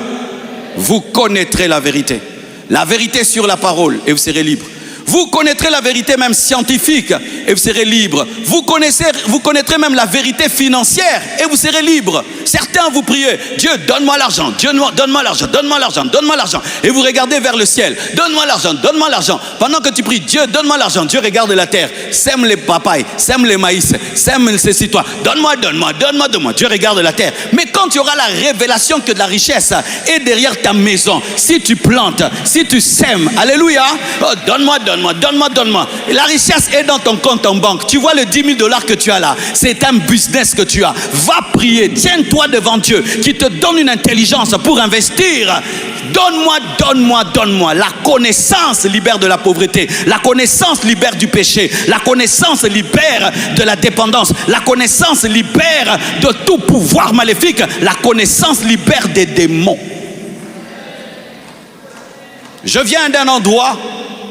Vous connaîtrez la vérité. La vérité sur la parole et vous serez libre. Vous connaîtrez la vérité même scientifique et vous serez libre. Vous connaîtrez même la vérité financière et vous serez libre. Certains vous priez, Dieu donne-moi l'argent, Dieu donne-moi l'argent, donne-moi l'argent, donne-moi l'argent. Et vous regardez vers le ciel, donne-moi l'argent, donne-moi l'argent. Pendant que tu pries, Dieu donne-moi l'argent, Dieu regarde la terre, sème les papayes, sème les maïs, sème ceci, toi. Donne-moi, donne-moi, donne-moi, donne-moi. Dieu regarde la terre. Mais quand tu auras la révélation que de la richesse est derrière ta maison, si tu plantes, si tu sèmes, alléluia, oh, donne-moi, donne-moi, donne-moi, donne-moi. Et la richesse est dans ton compte en banque. Tu vois le 10 000 $ que tu as là, c'est un business que tu as. Va prier, tiens-toi devant Dieu qui te donne une intelligence pour investir. Donne-moi, donne-moi, donne-moi. La connaissance libère de la pauvreté. La connaissance libère du péché. La connaissance libère de la dépendance. La connaissance libère de tout pouvoir maléfique. La connaissance libère des démons. Je viens d'un endroit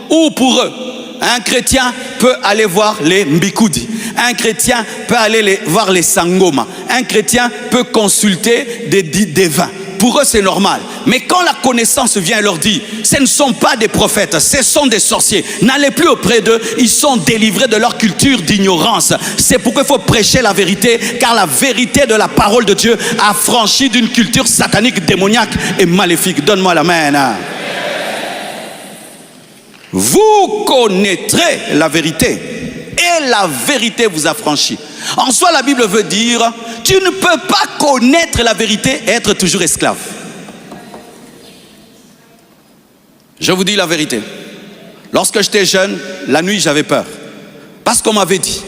où pour eux, un chrétien peut aller voir les mbikoudi. Un chrétien peut aller voir les sangoma. Un chrétien peut consulter des divins. Pour eux, c'est normal. Mais quand la connaissance vient leur dire, ce ne sont pas des prophètes, ce sont des sorciers. N'allez plus auprès d'eux, ils sont délivrés de leur culture d'ignorance. C'est pourquoi il faut prêcher la vérité, car la vérité de la parole de Dieu a franchi d'une culture satanique, démoniaque et maléfique. Donne-moi l'amen. Vous connaîtrez la vérité et la vérité vous affranchit. En soi, la Bible veut dire, tu ne peux pas connaître la vérité et être toujours esclave. Je vous dis la vérité. Lorsque j'étais jeune, la nuit, j'avais peur. Parce qu'on m'avait dit,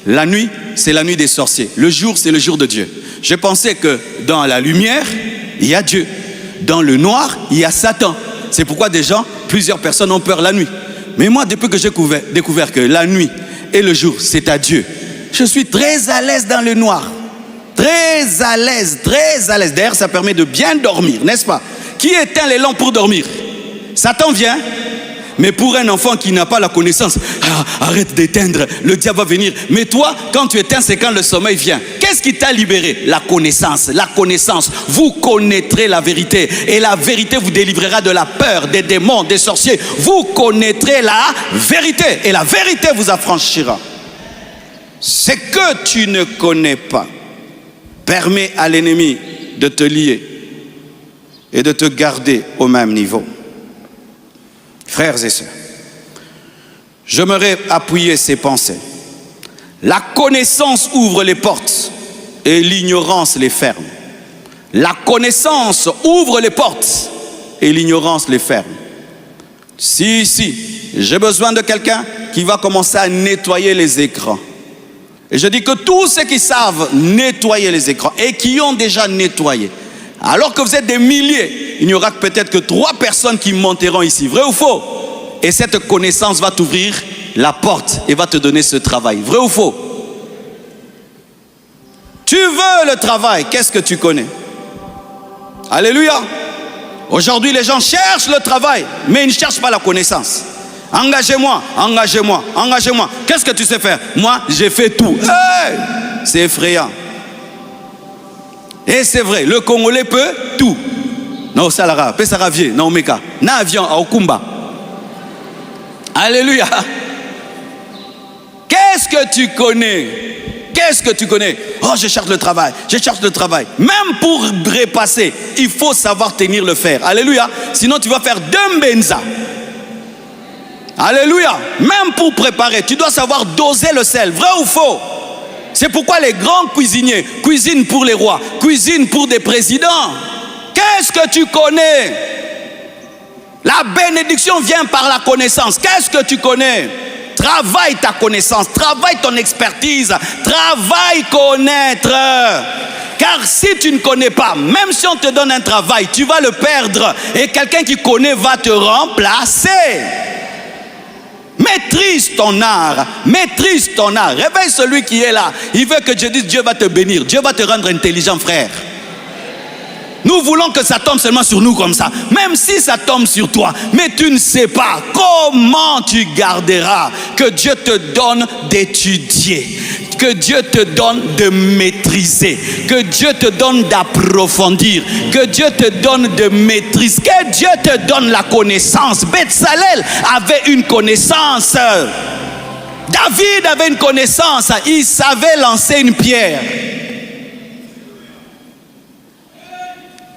la nuit, c'est la nuit des sorciers. Le jour, c'est le jour de Dieu. Je pensais que dans la lumière, il y a Dieu. Dans le noir, il y a Satan. C'est pourquoi plusieurs personnes ont peur la nuit. Mais moi, depuis que j'ai découvert que la nuit et le jour, c'est à Dieu, je suis très à l'aise dans le noir. Très à l'aise, très à l'aise. D'ailleurs, ça permet de bien dormir, n'est-ce pas? Qui éteint les lampes pour dormir? Satan vient. Mais pour un enfant qui n'a pas la connaissance, arrête d'éteindre, le diable va venir. Mais toi, quand tu éteins, c'est quand le sommeil vient. Qu'est-ce qui t'a libéré? La connaissance, la connaissance. Vous connaîtrez la vérité. Et la vérité vous délivrera de la peur, des démons, des sorciers. Vous connaîtrez la vérité. Et la vérité vous affranchira. Ce que tu ne connais pas permet à l'ennemi de te lier et de te garder au même niveau. Frères et sœurs, j'aimerais appuyer ces pensées. La connaissance ouvre les portes et l'ignorance les ferme. La connaissance ouvre les portes et l'ignorance les ferme. Si, j'ai besoin de quelqu'un qui va commencer à nettoyer les écrans. Et je dis que tous ceux qui savent nettoyer les écrans et qui ont déjà nettoyé, Alors que vous êtes des milliers, il n'y aura peut-être que 3 personnes qui monteront ici. Vrai ou faux? Et cette connaissance va t'ouvrir la porte et va te donner ce travail. Vrai ou faux? Tu veux le travail, qu'est-ce que tu connais? Alléluia. Aujourd'hui, les gens cherchent le travail, mais ils ne cherchent pas la connaissance. Engagez-moi, engagez-moi, engagez-moi. Qu'est-ce que tu sais faire? Moi, j'ai fait tout. Hey! C'est effrayant. Et c'est vrai, le Congolais peut tout. Non, Salara, Pesaravier, non, Meka. Na avion, à Okumba. Alléluia. Qu'est-ce que tu connais? Qu'est-ce que tu connais? Oh, je cherche le travail, je cherche le travail. Même pour repasser, il faut savoir tenir le fer. Alléluia. Sinon, tu vas faire 2 benza. Alléluia. Même pour préparer, tu dois savoir doser le sel. Vrai ou faux? C'est pourquoi les grands cuisiniers cuisinent pour les rois, cuisinent pour des présidents. Qu'est-ce que tu connais? La bénédiction vient par la connaissance. Qu'est-ce que tu connais? Travaille ta connaissance, travaille ton expertise, travaille connaître. Car si tu ne connais pas, même si on te donne un travail, tu vas le perdre et quelqu'un qui connaît va te remplacer. Maîtrise ton art, maîtrise ton art. Réveille celui qui est là. Il veut que Dieu dise, Dieu va te bénir, Dieu va te rendre intelligent, frère. Nous voulons que ça tombe seulement sur nous comme ça. Même si ça tombe sur toi, mais tu ne sais pas comment tu garderas. Que Dieu te donne d'étudier, que Dieu te donne de maîtriser, que Dieu te donne d'approfondir, que Dieu te donne de maîtrise, que Dieu te donne la connaissance. Betsalel avait une connaissance. David avait une connaissance. Il savait lancer une pierre.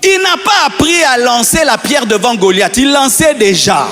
Il n'a pas appris à lancer la pierre devant Goliath. Il lançait déjà.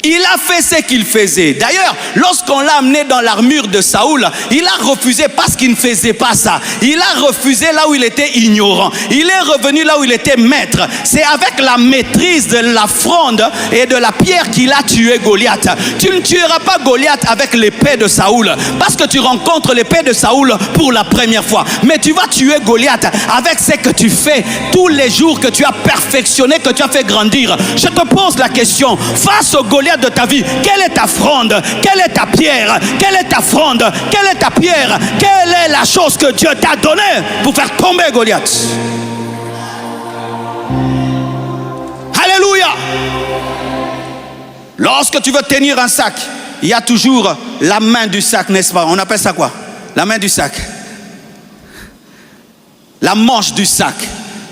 Il a fait ce qu'il faisait. D'ailleurs, lorsqu'on l'a amené dans l'armure de Saoul, il a refusé parce qu'il ne faisait pas ça. Il a refusé là où il était ignorant. Il est revenu là où il était maître. C'est avec la maîtrise de la fronde et de la pierre qu'il a tué Goliath. Tu ne tueras pas Goliath avec l'épée de Saoul parce que tu rencontres l'épée de Saoul pour la première fois. Mais tu vas tuer Goliath avec ce que tu fais tous les jours, que tu as perfectionné, que tu as fait grandir. Je te pose la question, face au Goliath de ta vie, quelle est ta fronde? Quelle est ta pierre? Quelle est ta fronde? Quelle est ta pierre? Quelle est la chose que Dieu t'a donnée pour faire tomber Goliath? Alléluia. Lorsque tu veux tenir un sac, il y a toujours la main du sac, n'est-ce pas? On appelle ça quoi? La main du sac. La manche du sac.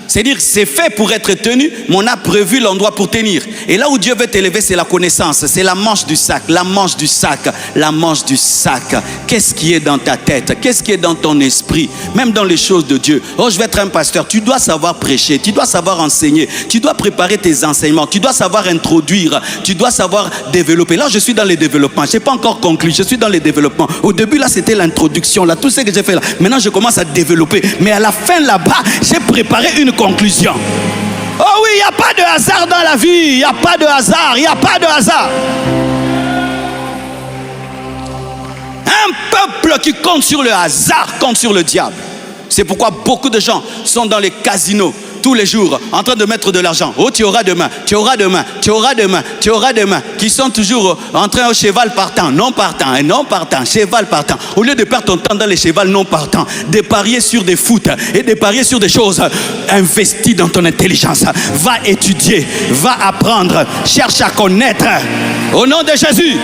C'est-à-dire, c'est fait pour être tenu, mais on a prévu l'endroit pour tenir. Et là où Dieu veut t'élever, c'est la connaissance. C'est la manche du sac, la manche du sac, la manche du sac. Qu'est-ce qui est dans ta tête? Qu'est-ce qui est dans ton esprit? Même dans les choses de Dieu. Oh, je vais être un pasteur. Tu dois savoir prêcher, tu dois savoir enseigner, tu dois préparer tes enseignements, tu dois savoir introduire, tu dois savoir développer. Là, je suis dans les développements. Je n'ai pas encore conclu, je suis dans les développements. Au début, là, c'était l'introduction. Là, tout ce que j'ai fait là. Maintenant, je commence à développer. Mais à la fin, là-bas, j'ai préparé une conclusion. Oh oui, il n'y a pas de hasard dans la vie. Il n'y a pas de hasard. Il n'y a pas de hasard. Un peuple qui compte sur le hasard compte sur le diable. C'est pourquoi beaucoup de gens sont dans les casinos tous les jours en train de mettre de l'argent. Oh, tu auras demain, tu auras demain, tu auras demain, tu auras demain. Qui sont toujours en train au cheval partant, non partant, et non partant, cheval partant. Au lieu de perdre ton temps dans les chevals non partants, de parier sur des foot et de parier sur des choses, investis dans ton intelligence. Va étudier, va apprendre, cherche à connaître. Au nom de Jésus.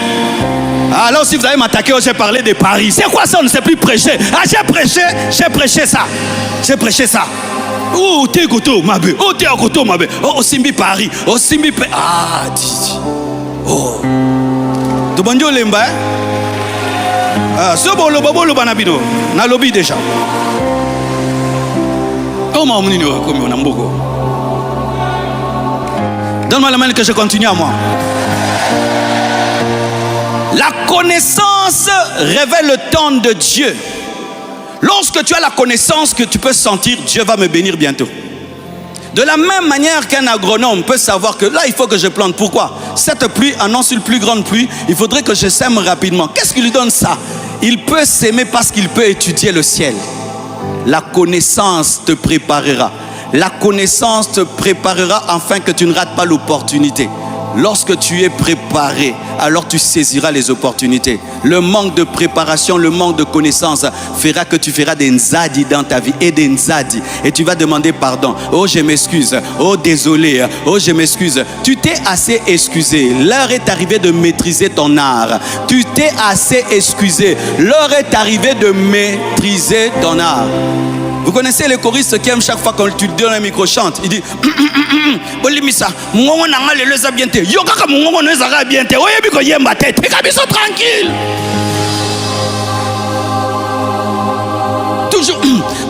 Alors si vous allez m'attaquer, j'ai parlé de paris. C'est quoi ça? On ne sait plus prêcher. Ah, j'ai prêché ça. J'ai prêché ça. Oh, t'es goto, ma bé. Oh, t'es goto, ma bé. Oh, Simbi Paris. Oh, Simbi Paris. Ah, dis. Oh. Tu banjo lemba, ah, ce bon le banabino. Na lobby déjà. Oh, ma omunino, comme on a beaucoup. Donne-moi la main que je continue à moi. La connaissance révèle le temps de Dieu. Lorsque tu as la connaissance que tu peux sentir, Dieu va me bénir bientôt. De la même manière qu'un agronome peut savoir que là, il faut que je plante. Pourquoi? Cette pluie annonce une plus grande pluie. Il faudrait que je sème rapidement. Qu'est-ce qui lui donne ça? Il peut s'aimer parce qu'il peut étudier le ciel. La connaissance te préparera. La connaissance te préparera afin que tu ne rates pas l'opportunité. Lorsque tu es préparé, alors tu saisiras les opportunités. Le manque de préparation, le manque de connaissance fera que tu feras des nzadi dans ta vie et des nzadi. Et tu vas demander pardon. Oh, je m'excuse. Oh, désolé. Oh, je m'excuse. Tu t'es assez excusé. L'heure est arrivée de maîtriser ton art. Tu t'es assez excusé. L'heure est arrivée de maîtriser ton art. Vous connaissez les choristes qui aiment chaque fois quand tu lui donnes un micro chante, il dit Bolimisa, mon nanga le leza bien te. Yo kaka mon nanga leza bien te. Oye biko yemba tête. Et kabiso tranquille. Toujours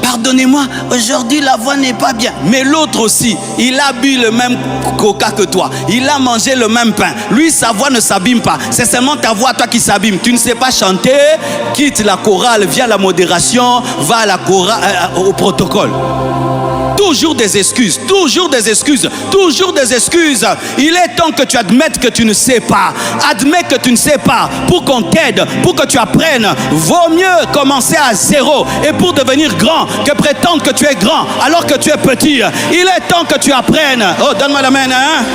pardonnez-moi, aujourd'hui la voix n'est pas bien. Mais l'autre aussi, il a bu le même coca que toi. Il a mangé le même pain. Lui, sa voix ne s'abîme pas. C'est seulement ta voix, toi, qui s'abîme. Tu ne sais pas chanter, quitte la chorale, viens à la modération, va à la chorale, au protocole. Toujours des excuses, toujours des excuses, toujours des excuses. Il est temps que tu admettes que tu ne sais pas. Admets que tu ne sais pas pour qu'on t'aide, pour que tu apprennes. Vaut mieux commencer à zéro et pour devenir grand que prétendre que tu es grand alors que tu es petit. Il est temps que tu apprennes. Oh, donne-moi la main, hein?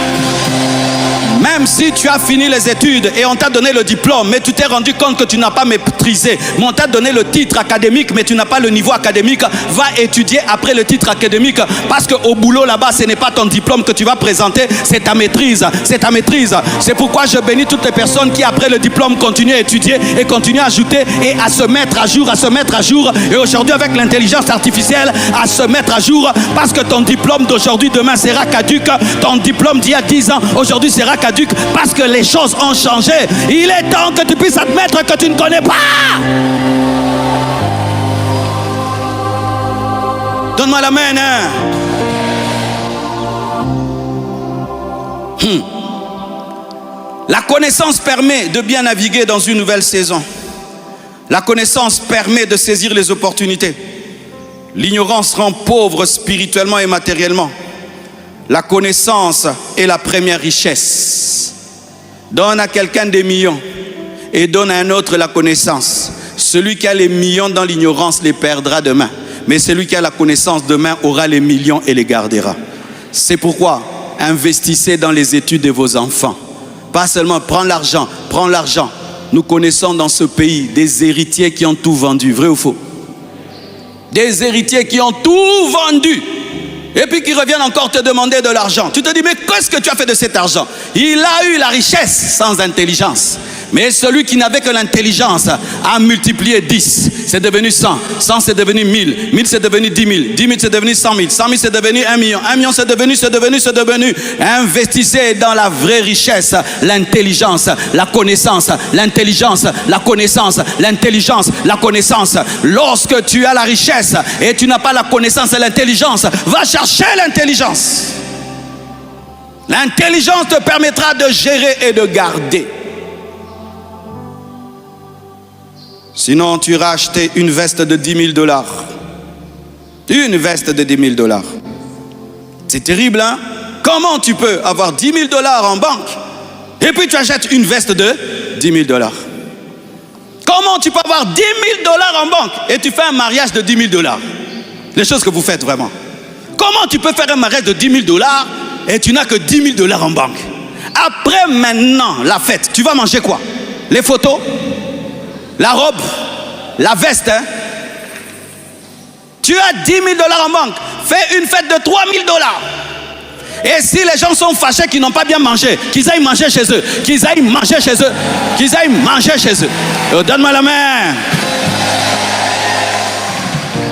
Même si tu as fini les études et on t'a donné le diplôme, mais tu t'es rendu compte que tu n'as pas maîtrisé, mais on t'a donné le titre académique, mais tu n'as pas le niveau académique, va étudier après le titre académique, parce qu'au boulot là-bas, ce n'est pas ton diplôme que tu vas présenter, c'est ta maîtrise, c'est ta maîtrise. C'est pourquoi je bénis toutes les personnes qui, après le diplôme, continuent à étudier et continuent à ajouter et à se mettre à jour, à se mettre à jour. Et aujourd'hui, avec l'intelligence artificielle, à se mettre à jour, parce que ton diplôme d'aujourd'hui, demain sera caduc. Ton diplôme d'il y a 10 ans, aujourd'hui sera caduc. Parce que les choses ont changé. Il est temps que tu puisses admettre que tu ne connais pas. Donne-moi la main, hein? La connaissance permet de bien naviguer dans une nouvelle saison. La connaissance permet de saisir les opportunités. L'ignorance rend pauvre spirituellement et matériellement. La connaissance est la première richesse. Donne à quelqu'un des millions et donne à un autre la connaissance. Celui qui a les millions dans l'ignorance les perdra demain. Mais celui qui a la connaissance demain aura les millions et les gardera. C'est pourquoi investissez dans les études de vos enfants. Pas seulement prends l'argent, prends l'argent. Nous connaissons dans ce pays des héritiers qui ont tout vendu, vrai ou faux? Des héritiers qui ont tout vendu. Et puis qui reviennent encore te demander de l'argent. Tu te dis, mais qu'est-ce que tu as fait de cet argent? Il a eu la richesse sans intelligence. Mais celui qui n'avait que l'intelligence a multiplié 10. C'est devenu 100. 100 c'est devenu 1000. 1000 c'est devenu 10 000. 10 000 c'est devenu 100 000. 100 000 c'est devenu 1 million. 1 million c'est devenu. Investissez dans la vraie richesse. L'intelligence, la connaissance. L'intelligence, la connaissance. L'intelligence, la connaissance. Lorsque tu as la richesse et tu n'as pas la connaissance et l'intelligence, va chercher l'intelligence. L'intelligence te permettra de gérer et de garder. Sinon, tu iras acheter une veste de 10 000 $. Une veste de 10 000 $. C'est terrible, hein? Comment tu peux avoir 10 000 $ en banque et puis tu achètes une veste de 10 000 $? Comment tu peux avoir 10 000 $ en banque et tu fais un mariage de 10 000 $? Les choses que vous faites vraiment. Comment tu peux faire un mariage de 10 000 $ et tu n'as que 10 000 $ en banque? Après maintenant la fête, tu vas manger quoi? Les photos? La robe, la veste, hein? Tu as 10 000 $ en banque. Fais une fête de 3 000 $. Et si les gens sont fâchés qu'ils n'ont pas bien mangé, qu'ils aillent manger chez eux, qu'ils aillent manger chez eux, qu'ils aillent manger chez eux. Donne-moi la main.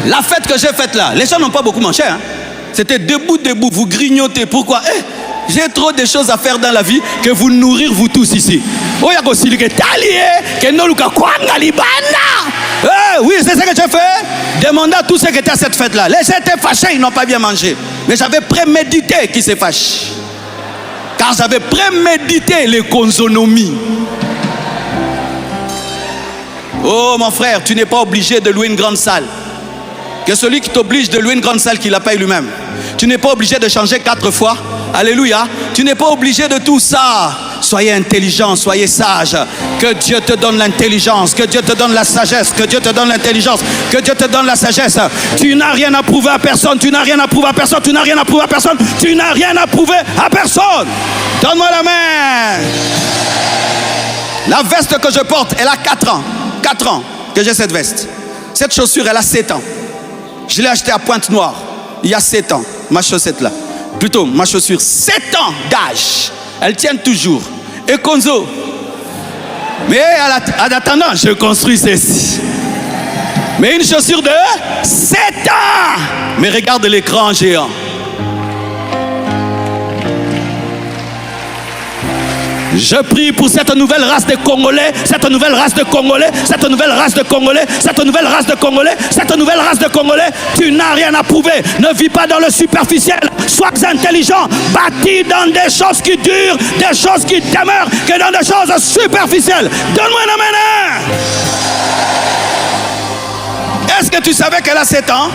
La fête que j'ai faite là, les gens n'ont pas beaucoup mangé, hein? C'était debout, vous grignotez. Pourquoi? J'ai trop de choses à faire dans la vie que vous nourrir vous tous ici. Oui, c'est ce que j'ai fait. Demandez à tous ceux qui étaient à cette fête-là. Les gens étaient fâchés, ils n'ont pas bien mangé. Mais j'avais prémédité qui se fâche. Car j'avais prémédité l'économie. Oh mon frère, tu n'es pas obligé de louer une grande salle. Que celui qui t'oblige de louer une grande salle, qu'il la paye lui-même. Tu n'es pas obligé de changer 4 fois. Alléluia. Tu n'es pas obligé de tout ça. soyez intelligents, soyez sages. Que Dieu te donne l'intelligence, que Dieu te donne la sagesse, que Dieu te donne l'intelligence, que Dieu te donne la sagesse. Tu n'as rien à prouver à personne, tu n'as rien à prouver à personne, tu n'as rien à prouver à personne, tu n'as rien à prouver à personne. Donne-moi la main. La veste que je porte, elle a 4 ans. 4 ans que j'ai cette veste. Cette chaussure, elle a 7 ans. Je l'ai achetée à Pointe-Noire il y a 7 ans. Ma chaussette là. Plutôt, ma chaussure, 7 ans d'âge. Elle tient toujours. Et Konzo. Mais en attendant, je construis ceci. Mais une chaussure de 7 ans. Mais regarde l'écran géant. Je prie pour cette nouvelle race de Congolais, cette nouvelle race de Congolais, cette nouvelle race de Congolais, cette nouvelle race de Congolais, cette nouvelle race de Congolais. Tu n'as rien à prouver. Ne vis pas dans le superficiel. Sois intelligent. Bâtis dans des choses qui durent, des choses qui demeurent, que dans des choses superficielles. Donne-moi la main. Est-ce que tu savais qu'elle a 7 ans?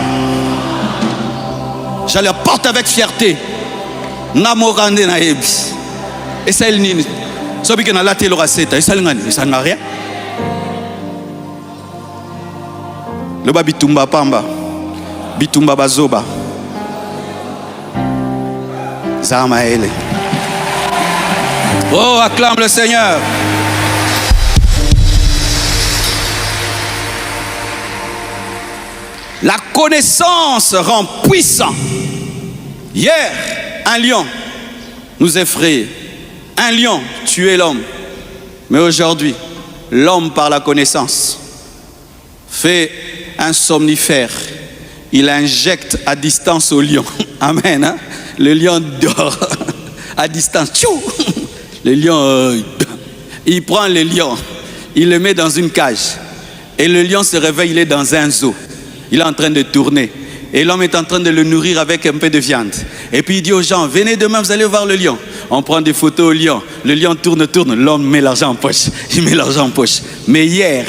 Je la porte avec fierté. Namorande naebi. Et ça, elle n'y sobi que na la télé aura 7 ans. Et ça n'a rien. Le bas bitumba pamba. Bitumba bazoba. Zamaele. Oh, acclame le Seigneur. La connaissance rend puissant. Hier, un lion nous effrayait. Un lion tuait l'homme. Mais aujourd'hui, l'homme par la connaissance fait un somnifère. Il injecte à distance au lion. Amen. Hein? Le lion dort à distance. Tchou! Le lion, il prend le lion, il le met dans une cage. Et le lion se réveille, il est dans un zoo. Il est en train de tourner. Et l'homme est en train de le nourrir avec un peu de viande. Et puis il dit aux gens, venez demain, vous allez voir le lion. On prend des photos au lion. Le lion tourne. L'homme met l'argent en poche. Il met l'argent en poche. Mais hier,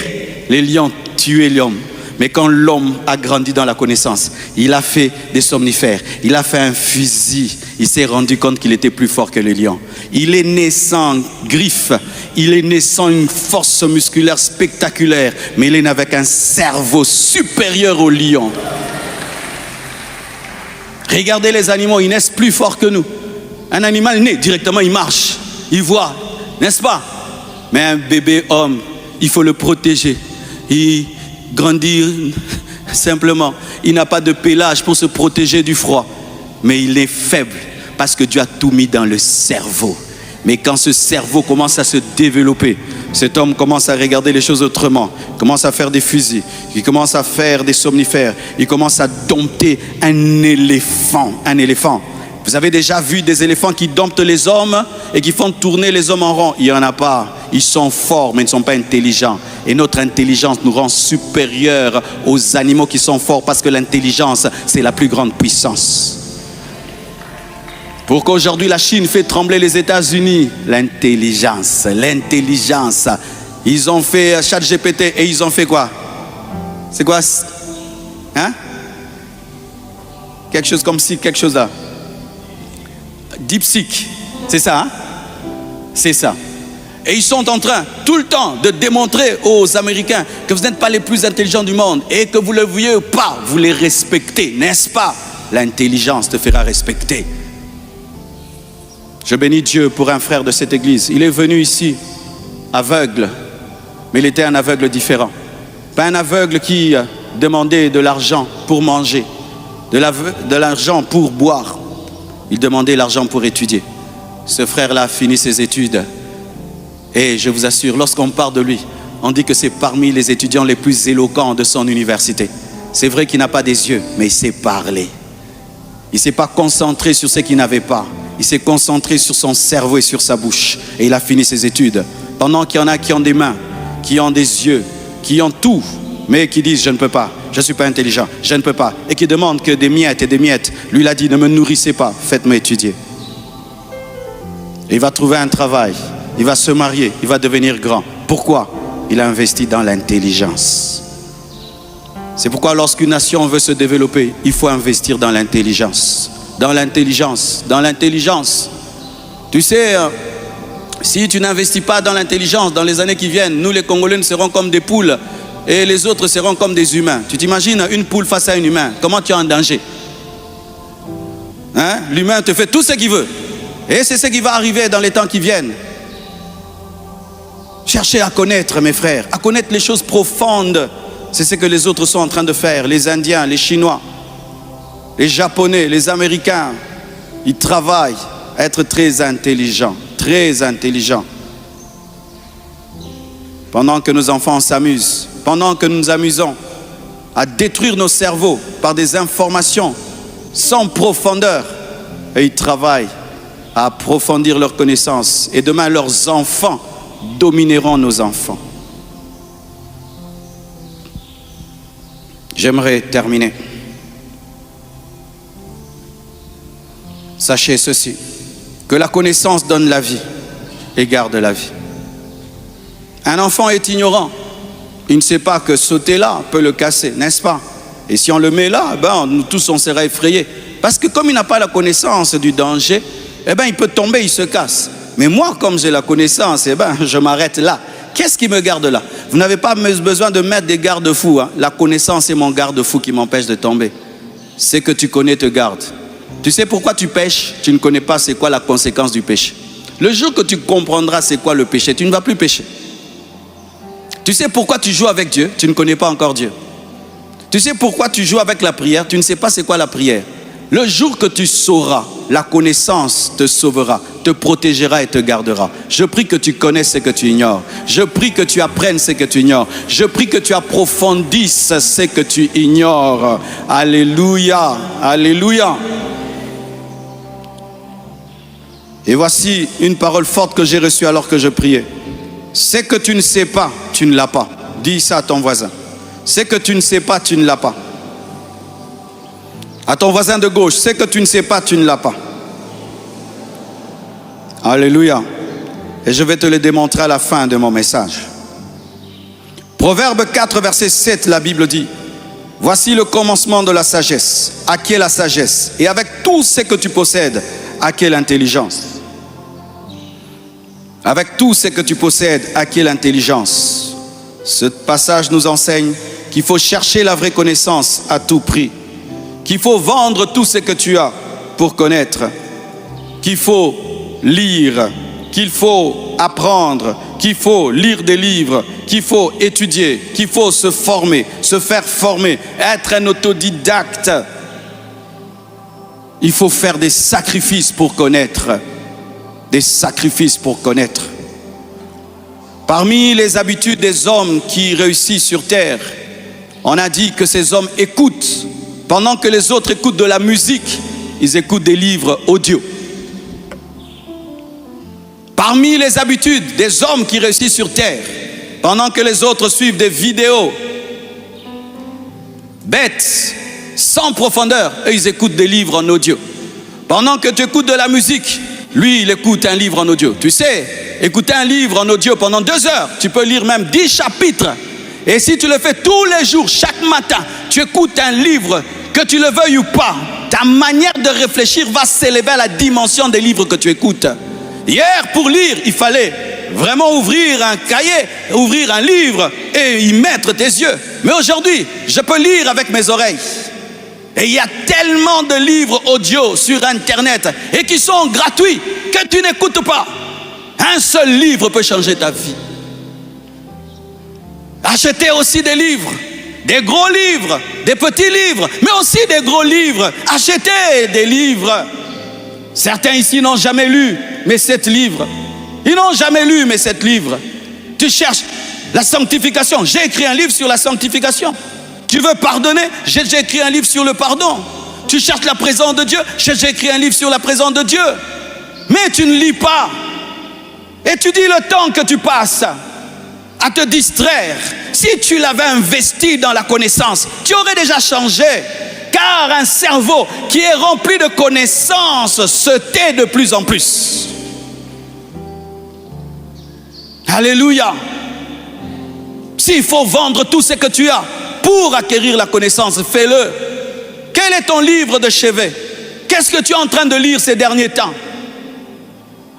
les lions tuaient l'homme. Mais quand l'homme a grandi dans la connaissance, il a fait des somnifères. Il a fait un fusil. Il s'est rendu compte qu'il était plus fort que le lion. Il est né sans griffes. Il est né sans une force musculaire spectaculaire. Mais il est né avec un cerveau supérieur au lion. Regardez les animaux, ils naissent plus forts que nous. Un animal né, directement il marche, il voit, n'est-ce pas? Mais un bébé homme, il faut le protéger. Il grandit simplement. Il n'a pas de pelage pour se protéger du froid. Mais il est faible parce que Dieu a tout mis dans le cerveau. Mais quand ce cerveau commence à se développer, cet homme commence à regarder les choses autrement, commence à faire des fusils, il commence à faire des somnifères, il commence à dompter un éléphant. Un éléphant. Vous avez déjà vu des éléphants qui domptent les hommes et qui font tourner les hommes en rond? Il n'y en a pas. Ils sont forts mais ils ne sont pas intelligents. Et notre intelligence nous rend supérieurs aux animaux qui sont forts parce que l'intelligence, c'est la plus grande puissance. Pour qu'aujourd'hui la Chine fait trembler les États-Unis, l'intelligence. Ils ont fait ChatGPT et ils ont fait quoi? C'est quoi? Hein? Quelque chose comme si, quelque chose là. DeepSeek, c'est ça, hein? C'est ça. Et ils sont en train tout le temps de démontrer aux Américains que vous n'êtes pas les plus intelligents du monde et que vous ne le voyez pas, vous les respectez, n'est-ce pas? L'intelligence te fera respecter. Je bénis Dieu pour un frère de cette église. Il est venu ici aveugle, mais il était un aveugle différent. Pas un aveugle qui demandait de l'argent pour manger, de l'argent pour boire. Il demandait l'argent pour étudier. Ce frère-là a fini ses études. Et je vous assure, lorsqu'on parle de lui, on dit que c'est parmi les étudiants les plus éloquents de son université. C'est vrai qu'il n'a pas des yeux, mais il sait parler. Il ne s'est pas concentré sur ce qu'il n'avait pas. Il s'est concentré sur son cerveau et sur sa bouche. Et il a fini ses études. Pendant qu'il y en a qui ont des mains, qui ont des yeux, qui ont tout, mais qui disent « je ne peux pas, je ne suis pas intelligent, je ne peux pas ». Et qui demandent que des miettes et des miettes. Lui, il a dit « ne me nourrissez pas, faites-moi étudier ». Et il va trouver un travail, il va se marier, il va devenir grand. Pourquoi? Il a investi dans l'intelligence. C'est pourquoi lorsqu'une nation veut se développer, il faut investir dans l'intelligence. Dans l'intelligence, dans l'intelligence. Tu sais, Si tu n'investis pas dans l'intelligence, dans les années qui viennent, nous les Congolais nous serons comme des poules et les autres seront comme des humains. Tu t'imagines une poule face à un humain, comment tu es en danger? Hein? L'humain te fait tout ce qu'il veut. Et c'est ce qui va arriver dans les temps qui viennent. Cherchez à connaître, mes frères, à connaître les choses profondes. C'est ce que les autres sont en train de faire. Les Indiens, les Chinois, les Japonais, les Américains, ils travaillent à être très intelligents. Très intelligents. Pendant que nos enfants s'amusent, pendant que nous nous amusons à détruire nos cerveaux par des informations sans profondeur, et ils travaillent à approfondir leurs connaissances. Et demain, leurs enfants domineront nos enfants. J'aimerais terminer. Sachez ceci, que la connaissance donne la vie et garde la vie. Un enfant est ignorant. Il ne sait pas que sauter là peut le casser, n'est-ce pas? Et si on le met là, nous tous on sera effrayés. Parce que comme il n'a pas la connaissance du danger, il peut tomber, il se casse. Mais moi, comme j'ai la connaissance, je m'arrête là. Qu'est-ce qui me garde là? Vous n'avez pas besoin de mettre des garde-fous. Hein. La connaissance est mon garde-fou qui m'empêche de tomber. C'est que tu connais te garde. Tu sais pourquoi tu pêches? Tu ne connais pas c'est quoi la conséquence du péché. Le jour que tu comprendras c'est quoi le péché, tu ne vas plus pécher. Tu sais pourquoi tu joues avec Dieu? Tu ne connais pas encore Dieu. Tu sais pourquoi tu joues avec la prière? Tu ne sais pas c'est quoi la prière. Le jour que tu sauras, la connaissance te sauvera, te protégera et te gardera. Je prie que tu connaisses ce que tu ignores. Je prie que tu apprennes ce que tu ignores. Je prie que tu approfondisses ce que tu ignores. Alléluia, alléluia. Et voici une parole forte que j'ai reçue alors que je priais. Ce que tu ne sais pas, tu ne l'as pas. Dis ça à ton voisin. Ce que tu ne sais pas, tu ne l'as pas. À ton voisin de gauche, ce que tu ne sais pas, tu ne l'as pas. Alléluia. Et je vais te le démontrer à la fin de mon message. Proverbe 4, verset 7, la Bible dit: voici le commencement de la sagesse. À qui est la sagesse? Et avec tout ce que tu possèdes, à qui est l'intelligence? Avec tout ce que tu possèdes, à qui est l'intelligence? Ce passage nous enseigne qu'il faut chercher la vraie connaissance à tout prix. Qu'il faut vendre tout ce que tu as pour connaître, qu'il faut lire, qu'il faut apprendre, qu'il faut lire des livres, qu'il faut étudier, qu'il faut se former, se faire former, être un autodidacte. Il faut faire des sacrifices pour connaître, des sacrifices pour connaître. Parmi les habitudes des hommes qui réussissent sur terre, on a dit que ces hommes écoutent. Pendant que les autres écoutent de la musique, ils écoutent des livres audio. Parmi les habitudes des hommes qui réussissent sur terre, pendant que les autres suivent des vidéos bêtes, sans profondeur, eux ils écoutent des livres en audio. Pendant que tu écoutes de la musique, lui il écoute un livre en audio. Tu sais, écouter un livre en audio pendant 2 heures, tu peux lire même 10 chapitres. Et si tu le fais tous les jours, chaque matin, tu écoutes un livre, que tu le veuilles ou pas, ta manière de réfléchir va s'élever à la dimension des livres que tu écoutes. Hier, pour lire, il fallait vraiment ouvrir un cahier, ouvrir un livre et y mettre tes yeux. Mais aujourd'hui, je peux lire avec mes oreilles. Et il y a tellement de livres audio sur Internet et qui sont gratuits que tu n'écoutes pas. Un seul livre peut changer ta vie. Achetez aussi des livres, des gros livres, des petits livres, mais aussi des gros livres. Achetez des livres. Certains ici n'ont jamais lu, mais 7 livres. Ils n'ont jamais lu, mais 7 livres. Tu cherches la sanctification. J'ai écrit un livre sur la sanctification. Tu veux pardonner? J'ai écrit un livre sur le pardon. Tu cherches la présence de Dieu? J'ai écrit un livre sur la présence de Dieu. Mais tu ne lis pas. Et tu dis le temps que tu passes à te distraire. Si tu l'avais investi dans la connaissance, tu aurais déjà changé. Car un cerveau qui est rempli de connaissances se tait de plus en plus. Alléluia. S'il faut vendre tout ce que tu as pour acquérir la connaissance, fais-le. Quel est ton livre de chevet? Qu'est-ce que tu es en train de lire ces derniers temps?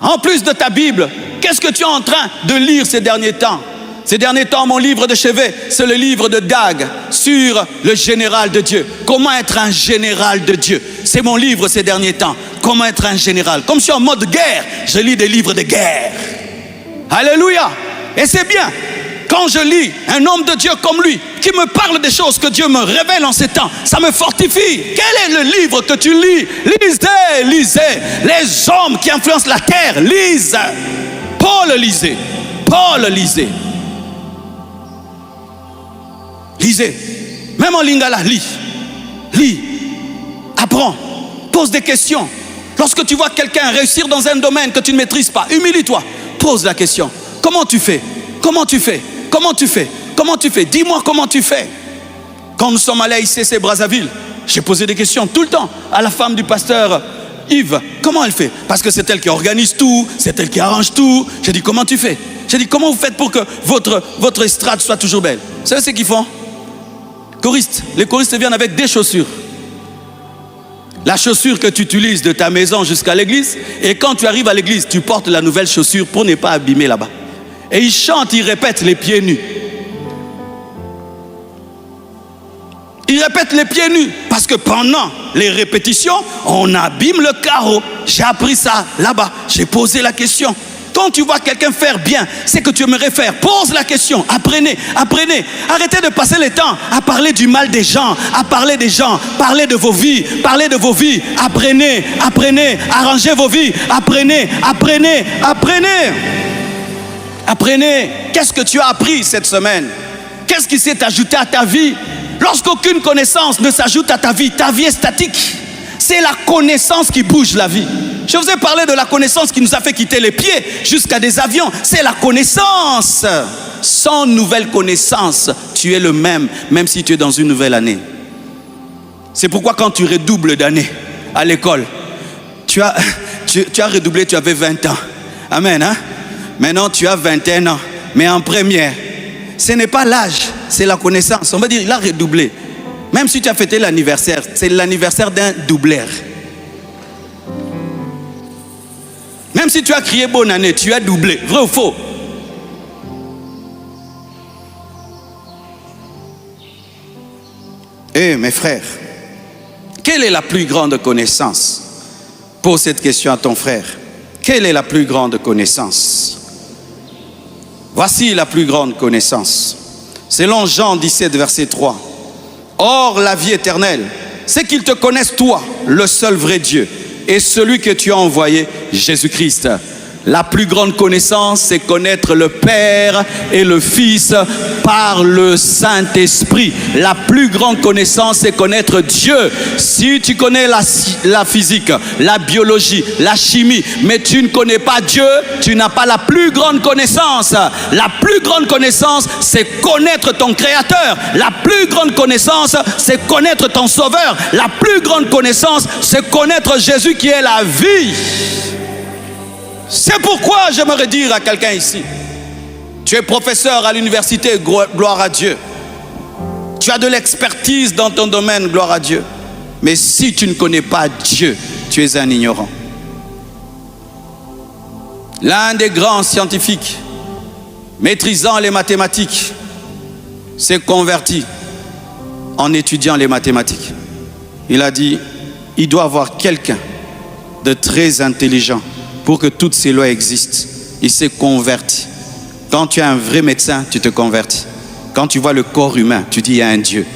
En plus de ta Bible, qu'est-ce que tu es en train de lire ces derniers temps? Ces derniers temps, mon livre de chevet, c'est le livre de Dag sur le général de Dieu. Comment être un général de Dieu? C'est mon livre ces derniers temps. Comment être un général? Comme je suis en mode guerre, je lis des livres de guerre. Alléluia! Et c'est bien. Quand je lis un homme de Dieu comme lui, qui me parle des choses que Dieu me révèle en ces temps, ça me fortifie. Quel est le livre que tu lis? Lisez, lisez. Les hommes qui influencent la terre, lisent. Paul lisait. Paul lisait. Lisez. Même en lingala, lis. Lis. Apprends. Pose des questions. Lorsque tu vois quelqu'un réussir dans un domaine que tu ne maîtrises pas, humilie-toi. Pose la question. Comment tu fais? Comment tu fais? Comment tu fais? Comment tu fais? Dis-moi comment tu fais. Quand nous sommes allés à ICC Brazzaville, j'ai posé des questions tout le temps à la femme du pasteur Yves. Comment elle fait? Parce que c'est elle qui organise tout, c'est elle qui arrange tout. J'ai dit, comment tu fais? J'ai dit, comment vous faites pour que votre estrade soit toujours belle? Vous savez ce qu'ils font? Choristes. Les choristes viennent avec des chaussures. La chaussure que tu utilises de ta maison jusqu'à l'église, et quand tu arrives à l'église, tu portes la nouvelle chaussure pour ne pas abîmer là-bas. Et ils chantent, ils répètent les pieds nus. Ils répètent les pieds nus parce que pendant les répétitions, on abîme le carreau. J'ai appris ça là-bas. J'ai posé la question. Quand tu vois quelqu'un faire bien, c'est que tu aimerais faire. Pose la question. Apprenez, apprenez. Arrêtez de passer le temps à parler du mal des gens, à parler des gens. Parlez de vos vies, parlez de vos vies. Apprenez, apprenez. Arrangez vos vies. Apprenez, apprenez, apprenez. Apprenez. Qu'est-ce que tu as appris cette semaine? Qu'est-ce qui s'est ajouté à ta vie? Lorsqu'aucune connaissance ne s'ajoute à ta vie est statique. C'est la connaissance qui bouge la vie. Je vous ai parlé de la connaissance qui nous a fait quitter les pieds jusqu'à des avions. C'est la connaissance. Sans nouvelle connaissance, tu es le même, même si tu es dans une nouvelle année. C'est pourquoi quand tu redoubles d'année à l'école, tu as redoublé, tu avais 20 ans. Amen, hein? Maintenant, tu as 21 ans, mais en première. Ce n'est pas l'âge, c'est la connaissance. On va dire, il a redoublé. Même si tu as fêté l'anniversaire, c'est l'anniversaire d'un doubleur. Même si tu as crié bonne année, tu as doublé. Vrai ou faux? Eh mes frères, quelle est la plus grande connaissance? Pose cette question à ton frère. Quelle est la plus grande connaissance? Voici la plus grande connaissance. Selon Jean 17, verset 3. Or, la vie éternelle, c'est qu'ils te connaissent toi, le seul vrai Dieu, et celui que tu as envoyé, Jésus-Christ. La plus grande connaissance, c'est connaître le Père et le Fils par le Saint-Esprit. La plus grande connaissance, c'est connaître Dieu. Si tu connais la physique, la biologie, la chimie, mais tu ne connais pas Dieu, tu n'as pas la plus grande connaissance. La plus grande connaissance, c'est connaître ton Créateur. La plus grande connaissance, c'est connaître ton Sauveur. La plus grande connaissance, c'est connaître Jésus qui est la vie. C'est pourquoi j'aimerais dire à quelqu'un ici, tu es professeur à l'université, gloire à Dieu. Tu as de l'expertise dans ton domaine, gloire à Dieu. Mais si tu ne connais pas Dieu, tu es un ignorant. L'un des grands scientifiques, maîtrisant les mathématiques, s'est converti en étudiant les mathématiques. Il a dit, il doit y avoir quelqu'un de très intelligent pour que toutes ces lois existent. Il s'est converti. Quand tu es un vrai médecin, tu te convertis. Quand tu vois le corps humain, tu dis il y a un Dieu.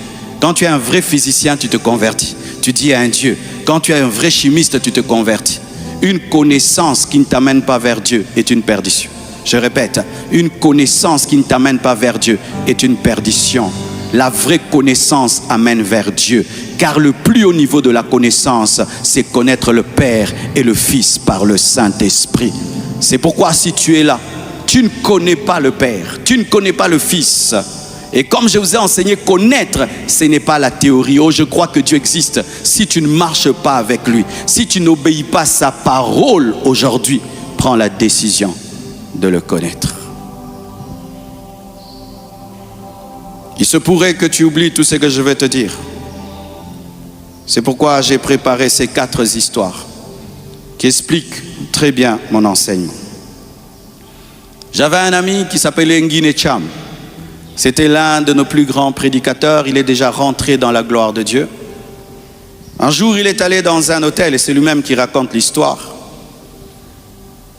Quand tu es un vrai physicien, tu te convertis. Tu dis il y a un Dieu. Quand tu es un vrai chimiste, tu te convertis. Une connaissance qui ne t'amène pas vers Dieu est une perdition. Je répète, une connaissance qui ne t'amène pas vers Dieu est une perdition. La vraie connaissance amène vers Dieu. Car le plus haut niveau de la connaissance, c'est connaître le Père et le Fils par le Saint-Esprit. C'est pourquoi si tu es là, tu ne connais pas le Père, tu ne connais pas le Fils. Et comme je vous ai enseigné, connaître, ce n'est pas la théorie. Oh, je crois que Dieu existe. Si tu ne marches pas avec lui, si tu n'obéis pas à sa parole aujourd'hui, prends la décision de le connaître. Il se pourrait que tu oublies tout ce que je vais te dire. C'est pourquoi j'ai préparé ces 4 histoires. qui explique très bien mon enseignement. J'avais un ami qui s'appelait Nguine Cham. C'était l'un de nos plus grands prédicateurs. Il est déjà rentré dans la gloire de Dieu. Un jour, il est allé dans un hôtel, et c'est lui-même qui raconte l'histoire.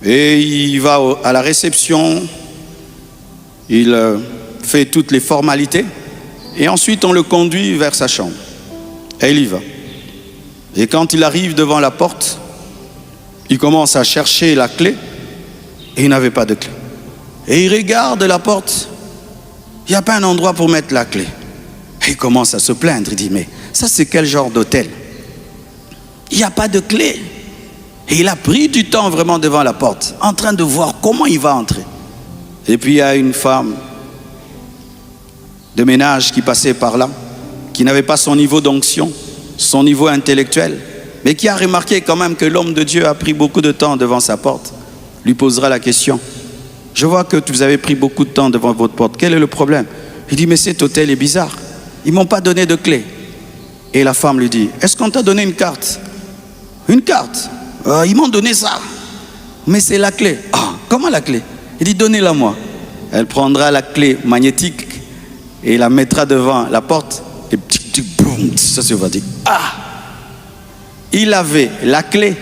Et il va à la réception, il fait toutes les formalités, et ensuite on le conduit vers sa chambre. Et il y va. Et quand il arrive devant la porte, il commence à chercher la clé, et il n'avait pas de clé. Et il regarde la porte, il n'y a pas un endroit pour mettre la clé. Et il commence à se plaindre, il dit, mais ça c'est quel genre d'hôtel? Il n'y a pas de clé. Et il a pris du temps vraiment devant la porte, en train de voir comment il va entrer. Et puis il y a une femme de ménage qui passait par là, qui n'avait pas son niveau d'onction, son niveau intellectuel, mais qui a remarqué quand même que l'homme de Dieu a pris beaucoup de temps devant sa porte. Lui posera la question. Je vois que vous avez pris beaucoup de temps devant votre porte. Quel est le problème? Il dit, mais cet hôtel est bizarre. Ils ne m'ont pas donné de clé. Et la femme lui dit, est-ce qu'on t'a donné une carte? Une carte? Ils m'ont donné ça. Mais c'est la clé. Ah, comment la clé? Il dit, donnez-la moi. Elle prendra la clé magnétique et la mettra devant la porte. Et boum, ça se va dire, ah! Il avait la clé,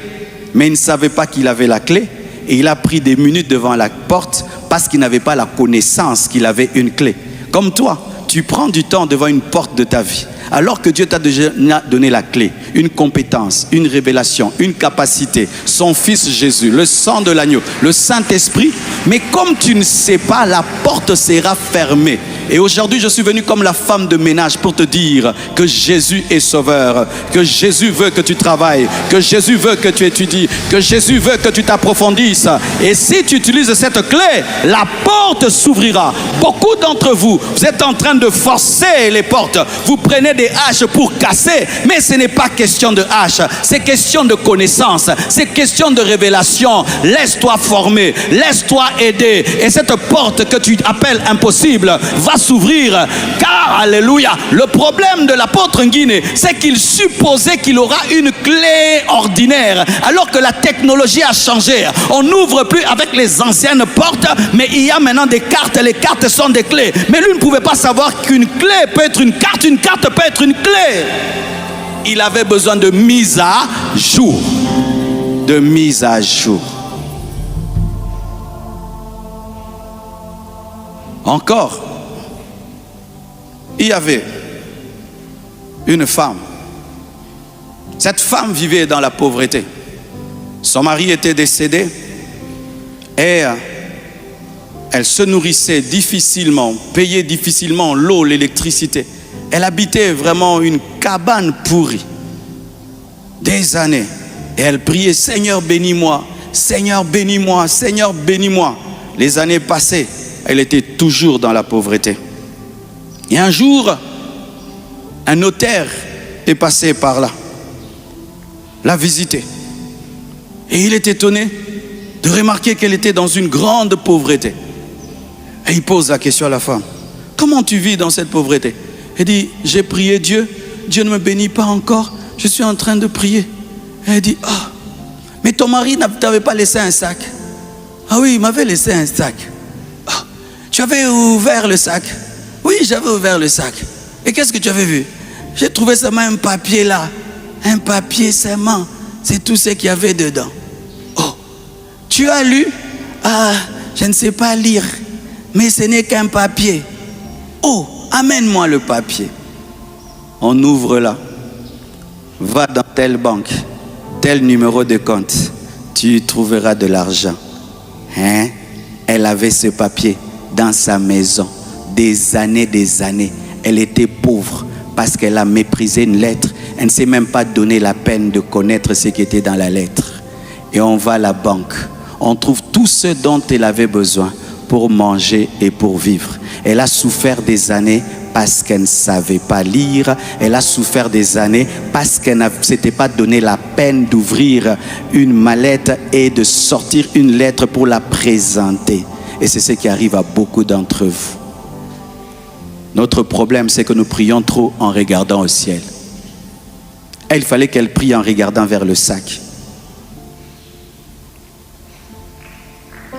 mais il ne savait pas qu'il avait la clé. Et il a pris des minutes devant la porte parce qu'il n'avait pas la connaissance qu'il avait une clé. Comme toi, tu prends du temps devant une porte de ta vie, alors que Dieu t'a déjà donné la clé, une compétence, une révélation, une capacité, son Fils Jésus, le sang de l'agneau, le Saint-Esprit. Mais comme tu ne sais pas, la porte sera fermée. Et aujourd'hui, je suis venu comme la femme de ménage pour te dire que Jésus est sauveur, que Jésus veut que tu travailles, que Jésus veut que tu étudies, que Jésus veut que tu t'approfondisses. Et si tu utilises cette clé, la porte s'ouvrira. Beaucoup d'entre vous, vous êtes en train de forcer les portes. Vous prenez des haches pour casser, mais ce n'est pas question de hache, c'est question de connaissance, c'est question de révélation. Laisse-toi former, laisse-toi aider. Et cette porte que tu appelles impossible va s'ouvrir, car, alléluia, le problème de l'apôtre Nguine, c'est qu'il supposait qu'il aura une clé ordinaire, alors que la technologie a changé. On n'ouvre plus avec les anciennes portes, mais il y a maintenant des cartes, les cartes sont des clés. Mais lui ne pouvait pas savoir qu'une clé peut être une carte peut être une clé. Il avait besoin de mise à jour, de mise à jour. Encore, il y avait une femme. Cette femme vivait dans la pauvreté. Son mari était décédé et elle se nourrissait difficilement, payait difficilement l'eau, l'électricité. Elle habitait vraiment une cabane pourrie. Des années. Et elle priait, Seigneur bénis-moi, Seigneur bénis-moi, Seigneur bénis-moi. Les années passées, elle était toujours dans la pauvreté. Et un jour, un notaire est passé par là, l'a visité. Et il est étonné de remarquer qu'elle était dans une grande pauvreté. Et il pose la question à la femme. Comment tu vis dans cette pauvreté? Elle dit, j'ai prié Dieu, Dieu ne me bénit pas encore, je suis en train de prier. Et elle dit, ah, mais ton mari ne t'avait pas laissé un sac? Ah oui, il m'avait laissé un sac. Ah, tu avais ouvert le sac? Oui, j'avais ouvert le sac. Et qu'est-ce que tu avais vu? J'ai trouvé seulement un papier là. Un papier seulement. C'est tout ce qu'il y avait dedans. Oh, tu as lu? Ah, je ne sais pas lire. Mais ce n'est qu'un papier. Oh, amène-moi le papier. On ouvre là. Va dans telle banque, tel numéro de compte. Tu trouveras de l'argent. Hein? Elle avait ce papier dans sa maison. Des années. Elle était pauvre parce qu'elle a méprisé une lettre. Elle ne s'est même pas donné la peine de connaître ce qui était dans la lettre. Et on va à la banque. On trouve tout ce dont elle avait besoin pour manger et pour vivre. Elle a souffert des années parce qu'elle ne savait pas lire. Elle a souffert des années parce qu'elle ne s'était pas donné la peine d'ouvrir une mallette et de sortir une lettre pour la présenter. Et c'est ce qui arrive à beaucoup d'entre vous. Notre problème, c'est que nous prions trop en regardant au ciel. Et il fallait qu'elle prie en regardant vers le sac.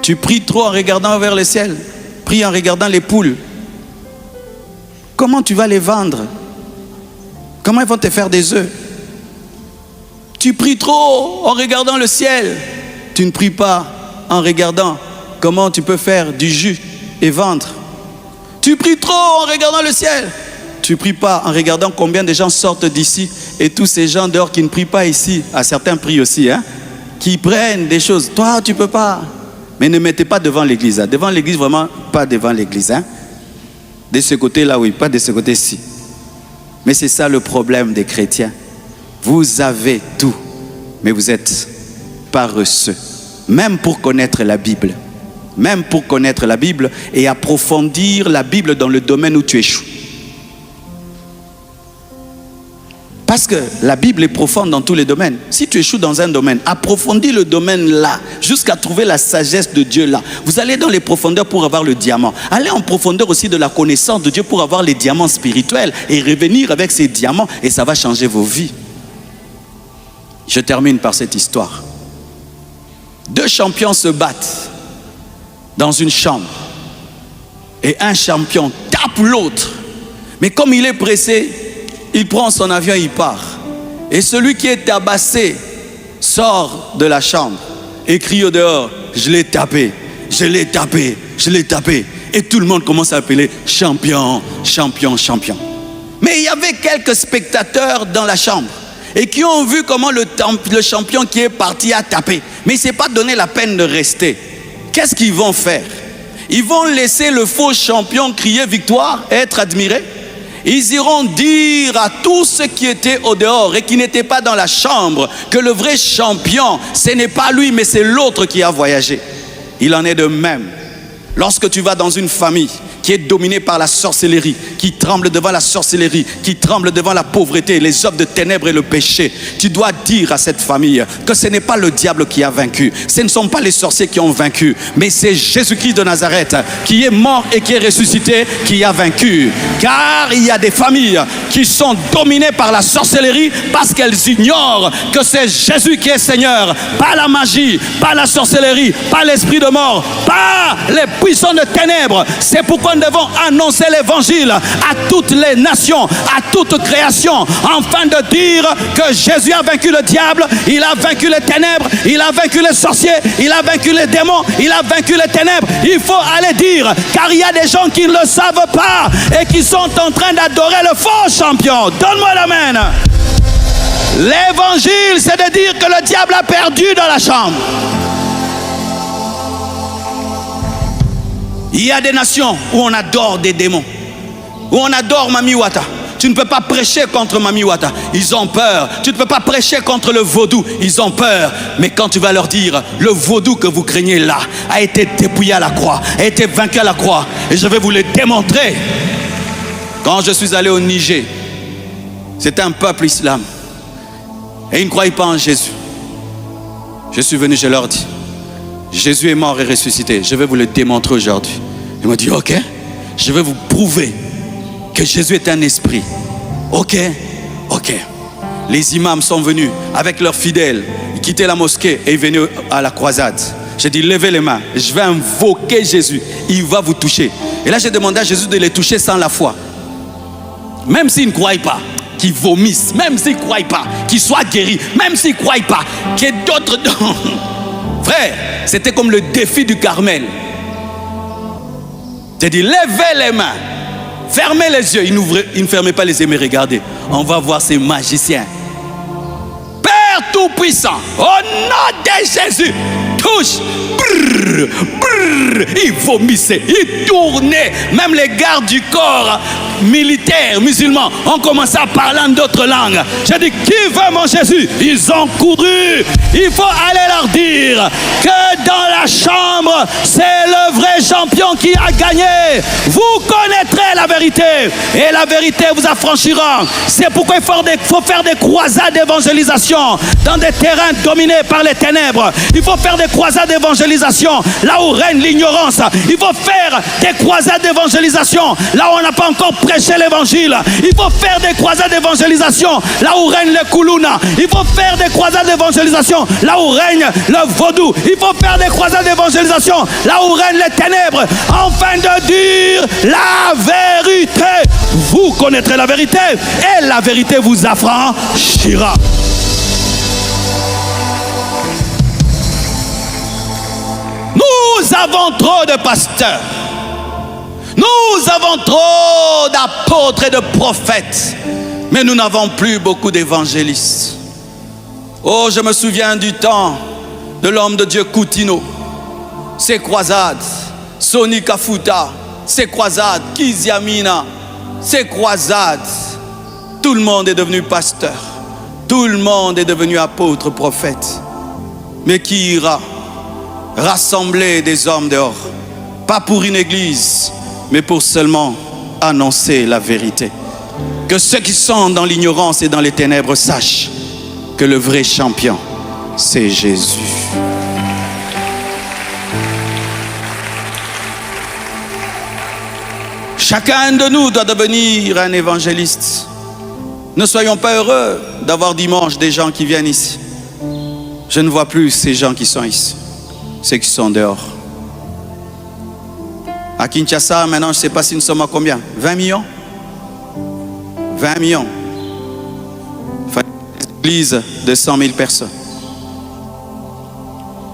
Tu pries trop en regardant vers le ciel. Prie en regardant les poules. Comment tu vas les vendre? Comment ils vont te faire des œufs? Tu pries trop en regardant le ciel. Tu ne pries pas en regardant comment tu peux faire du jus et vendre. Tu pries trop en regardant le ciel. Tu ne pries pas en regardant combien de gens sortent d'ici et tous ces gens dehors qui ne prient pas ici, à certains prient aussi, hein, qui prennent des choses. Toi, tu ne peux pas. Mais ne mettez pas devant l'église. Hein. Devant l'église, vraiment, pas devant l'église. Hein. De ce côté-là, oui, pas de ce côté-ci. Mais c'est ça le problème des chrétiens. Vous avez tout, mais vous êtes paresseux. Même pour connaître la Bible. Même pour connaître la Bible et approfondir la Bible dans le domaine où tu échoues. Parce que la Bible est profonde dans tous les domaines. Si tu échoues dans un domaine, approfondis le domaine là, jusqu'à trouver la sagesse de Dieu là. Vous allez dans les profondeurs pour avoir le diamant. Allez en profondeur aussi de la connaissance de Dieu pour avoir les diamants spirituels et revenir avec ces diamants et ça va changer vos vies. Je termine par cette histoire. 2 champions se battent dans une chambre et un champion tape l'autre. Mais comme il est pressé, il prend son avion et il part. Et celui qui est tabassé sort de la chambre et crie au dehors, je l'ai tapé, je l'ai tapé, je l'ai tapé. Et tout le monde commence à appeler champion, champion, champion. Mais il y avait quelques spectateurs dans la chambre et qui ont vu comment le champion qui est parti a tapé. Mais il ne s'est pas donné la peine de rester. Qu'est-ce qu'ils vont faire? Ils vont laisser le faux champion crier victoire et être admiré. Ils iront dire à tous ceux qui étaient au dehors et qui n'étaient pas dans la chambre que le vrai champion, ce n'est pas lui, mais c'est l'autre qui a voyagé. Il en est de même. Lorsque tu vas dans une famille qui est dominée par la sorcellerie, qui tremble devant la sorcellerie, qui tremble devant la pauvreté, les œuvres de ténèbres et le péché, tu dois dire à cette famille que ce n'est pas le diable qui a vaincu, ce ne sont pas les sorciers qui ont vaincu, mais c'est Jésus-Christ de Nazareth qui est mort et qui est ressuscité qui a vaincu. Car il y a des familles qui sont dominées par la sorcellerie parce qu'elles ignorent que c'est Jésus qui est Seigneur, pas la magie, pas la sorcellerie, pas l'esprit de mort, pas les puissants de ténèbres. C'est pourquoi nous devons annoncer l'évangile à toutes les nations, à toute création, afin de dire que Jésus a vaincu le diable, il a vaincu les ténèbres, il a vaincu les sorciers, il a vaincu les démons, il a vaincu les ténèbres. Il faut aller dire, car il y a des gens qui ne le savent pas et qui sont en train d'adorer le faux champion. Donne-moi l'amen. L'évangile, c'est de dire que le diable a perdu dans la chambre. Il y a des nations où on adore des démons, où on adore Mami Wata. Tu ne peux pas prêcher contre Mami Wata, ils ont peur. Tu ne peux pas prêcher contre le vaudou, ils ont peur. Mais quand tu vas leur dire, le vaudou que vous craignez là a été dépouillé à la croix, a été vaincu à la croix, et je vais vous le démontrer. Quand je suis allé au Niger, c'était un peuple islam et ils ne croyaient pas en Jésus. Je suis venu, je leur dis, Jésus est mort et ressuscité. Je vais vous le démontrer aujourd'hui. Ils m'ont dit, ok, je vais vous prouver que Jésus est un esprit. Ok, ok. Les imams sont venus avec leurs fidèles. Ils quittaient la mosquée et ils venaient à la croisade. J'ai dit, levez les mains. Je vais invoquer Jésus. Il va vous toucher. Et là, j'ai demandé à Jésus de les toucher sans la foi. Même s'ils ne croient pas, qu'ils vomissent. Même s'ils ne croient pas, qu'ils soient guéris. Même s'ils ne croient pas, qu'il y ait d'autres... Frère, c'était comme le défi du Carmel. J'ai dit, levez les mains, fermez les yeux. Ils ne fermaient pas les yeux, mais regardez. On va voir ces magiciens. Père Tout-Puissant, au nom de Jésus, touche. Brrr, brrr, ils vomissaient, ils tournaient. Même les gardes du corps militaires musulmans ont commencé à parler en d'autres langues. J'ai dit, qui veut mon Jésus? Ils ont couru. Il faut aller leur dire que dans la chambre, c'est le vrai champion qui a gagné. Vous connaîtrez la vérité et la vérité vous affranchira. C'est pourquoi il faut faire des croisades d'évangélisation dans des terrains dominés par les ténèbres. Il faut faire des croisades d'évangélisation là où règne l'ignorance. Il faut faire des croisades d'évangélisation là où on n'a pas encore prêché l'évangile. Il faut faire des croisades d'évangélisation là où règne le koulouna. Il faut faire des croisades d'évangélisation là où règne le vaudou. Il faut faire des croisades d'évangélisation là où règne les ténèbres, afin de dire la vérité. Vous connaîtrez la vérité et la vérité vous affranchira. Nous avons trop de pasteurs. Nous avons trop d'apôtres et de prophètes. Mais nous n'avons plus beaucoup d'évangélistes. Oh, je me souviens du temps de l'homme de Dieu Coutinho. Ses croisades, Sonny Kafuta, ses croisades, Kiziamina, ses croisades. Tout le monde est devenu pasteur. Tout le monde est devenu apôtre, prophète. Mais qui ira rassembler des hommes dehors? Pas pour une église, mais pour seulement annoncer la vérité. Que ceux qui sont dans l'ignorance et dans les ténèbres sachent que le vrai champion, c'est Jésus. Chacun de nous doit devenir un évangéliste. Ne soyons pas heureux d'avoir dimanche des gens qui viennent ici. Je ne vois plus ces gens qui sont ici, ceux qui sont dehors. À Kinshasa, maintenant, je ne sais pas si nous sommes à combien? 20 millions? 20 millions. Il fallait une église de 100 000 personnes.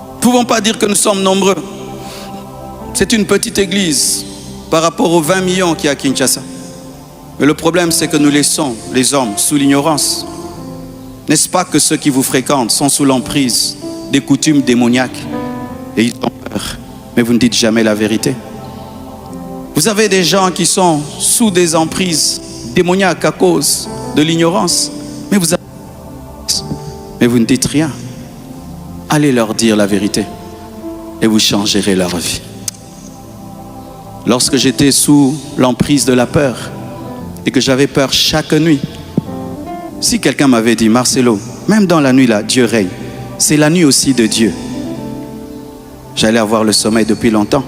Nous ne pouvons pas dire que nous sommes nombreux. C'est une petite église par rapport aux 20 millions qu'il y a à Kinshasa. Mais le problème, c'est que nous laissons les hommes sous l'ignorance. N'est-ce pas que ceux qui vous fréquentent sont sous l'emprise des coutumes démoniaques et ils ont peur, mais vous ne dites jamais la vérité? Vous avez des gens qui sont sous des emprises démoniaques à cause de l'ignorance, mais vous ne dites rien. Allez leur dire la vérité et vous changerez leur vie. Lorsque j'étais sous l'emprise de la peur et que j'avais peur chaque nuit, si quelqu'un m'avait dit: Marcelo, même dans la nuit là, Dieu règne, c'est la nuit aussi de Dieu, j'allais avoir le sommeil depuis longtemps.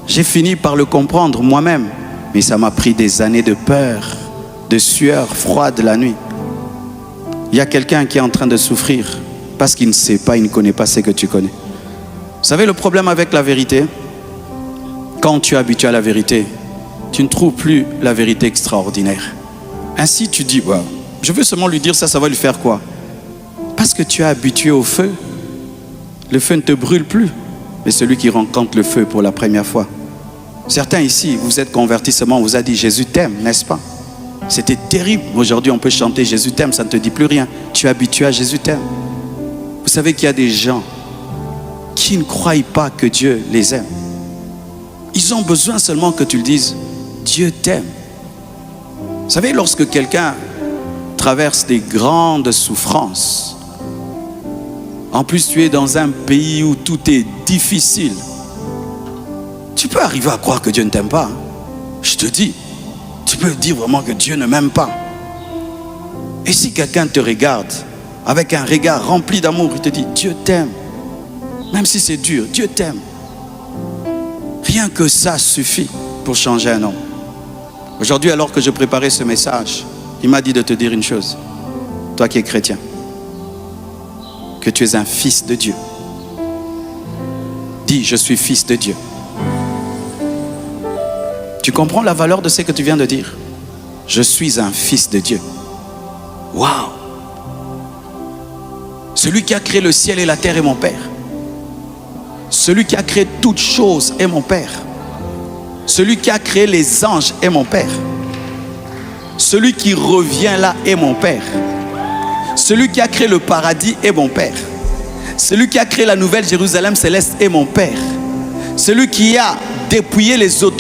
J'ai fini par le comprendre moi-même, mais ça m'a pris des années de peur, de sueur froide la nuit. Il y a quelqu'un qui est en train de souffrir parce qu'il ne sait pas, il ne connaît pas ce que tu connais. Vous savez le problème avec la vérité? Quand tu es habitué à la vérité, tu ne trouves plus la vérité extraordinaire. Ainsi tu dis: wow, je veux seulement lui dire ça, ça va lui faire quoi? Parce que tu es habitué au feu. Le feu ne te brûle plus. Mais celui qui rencontre le feu pour la première fois. Certains ici, vous êtes convertis seulement, on vous a dit Jésus t'aime, n'est-ce pas? C'était terrible. Aujourd'hui, on peut chanter Jésus t'aime, ça ne te dit plus rien. Tu es habitué à Jésus t'aime. Vous savez qu'il y a des gens qui ne croient pas que Dieu les aime. Ils ont besoin seulement que tu le dises: Dieu t'aime. Vous savez, lorsque quelqu'un traverse des grandes souffrances, en plus tu es dans un pays où tout est difficile, tu peux arriver à croire que Dieu ne t'aime pas. Je te dis, tu peux dire vraiment que Dieu ne m'aime pas. Et si quelqu'un te regarde avec un regard rempli d'amour, il te dit: Dieu t'aime. Même si c'est dur, Dieu t'aime. Rien que ça suffit pour changer un homme. Aujourd'hui, alors que je préparais ce message, il m'a dit de te dire une chose. Toi qui es chrétien, que tu es un fils de Dieu. Dis: je suis fils de Dieu. Tu comprends la valeur de ce que tu viens de dire? Je suis un fils de Dieu. Waouh! Celui qui a créé le ciel et la terre est mon Père. Celui qui a créé toutes choses est mon Père. Celui qui a créé les anges est mon Père. Celui qui revient là est mon Père. Celui qui a créé le paradis est mon Père. Celui qui a créé la nouvelle Jérusalem céleste est mon Père. Celui qui a dépouillé les autorités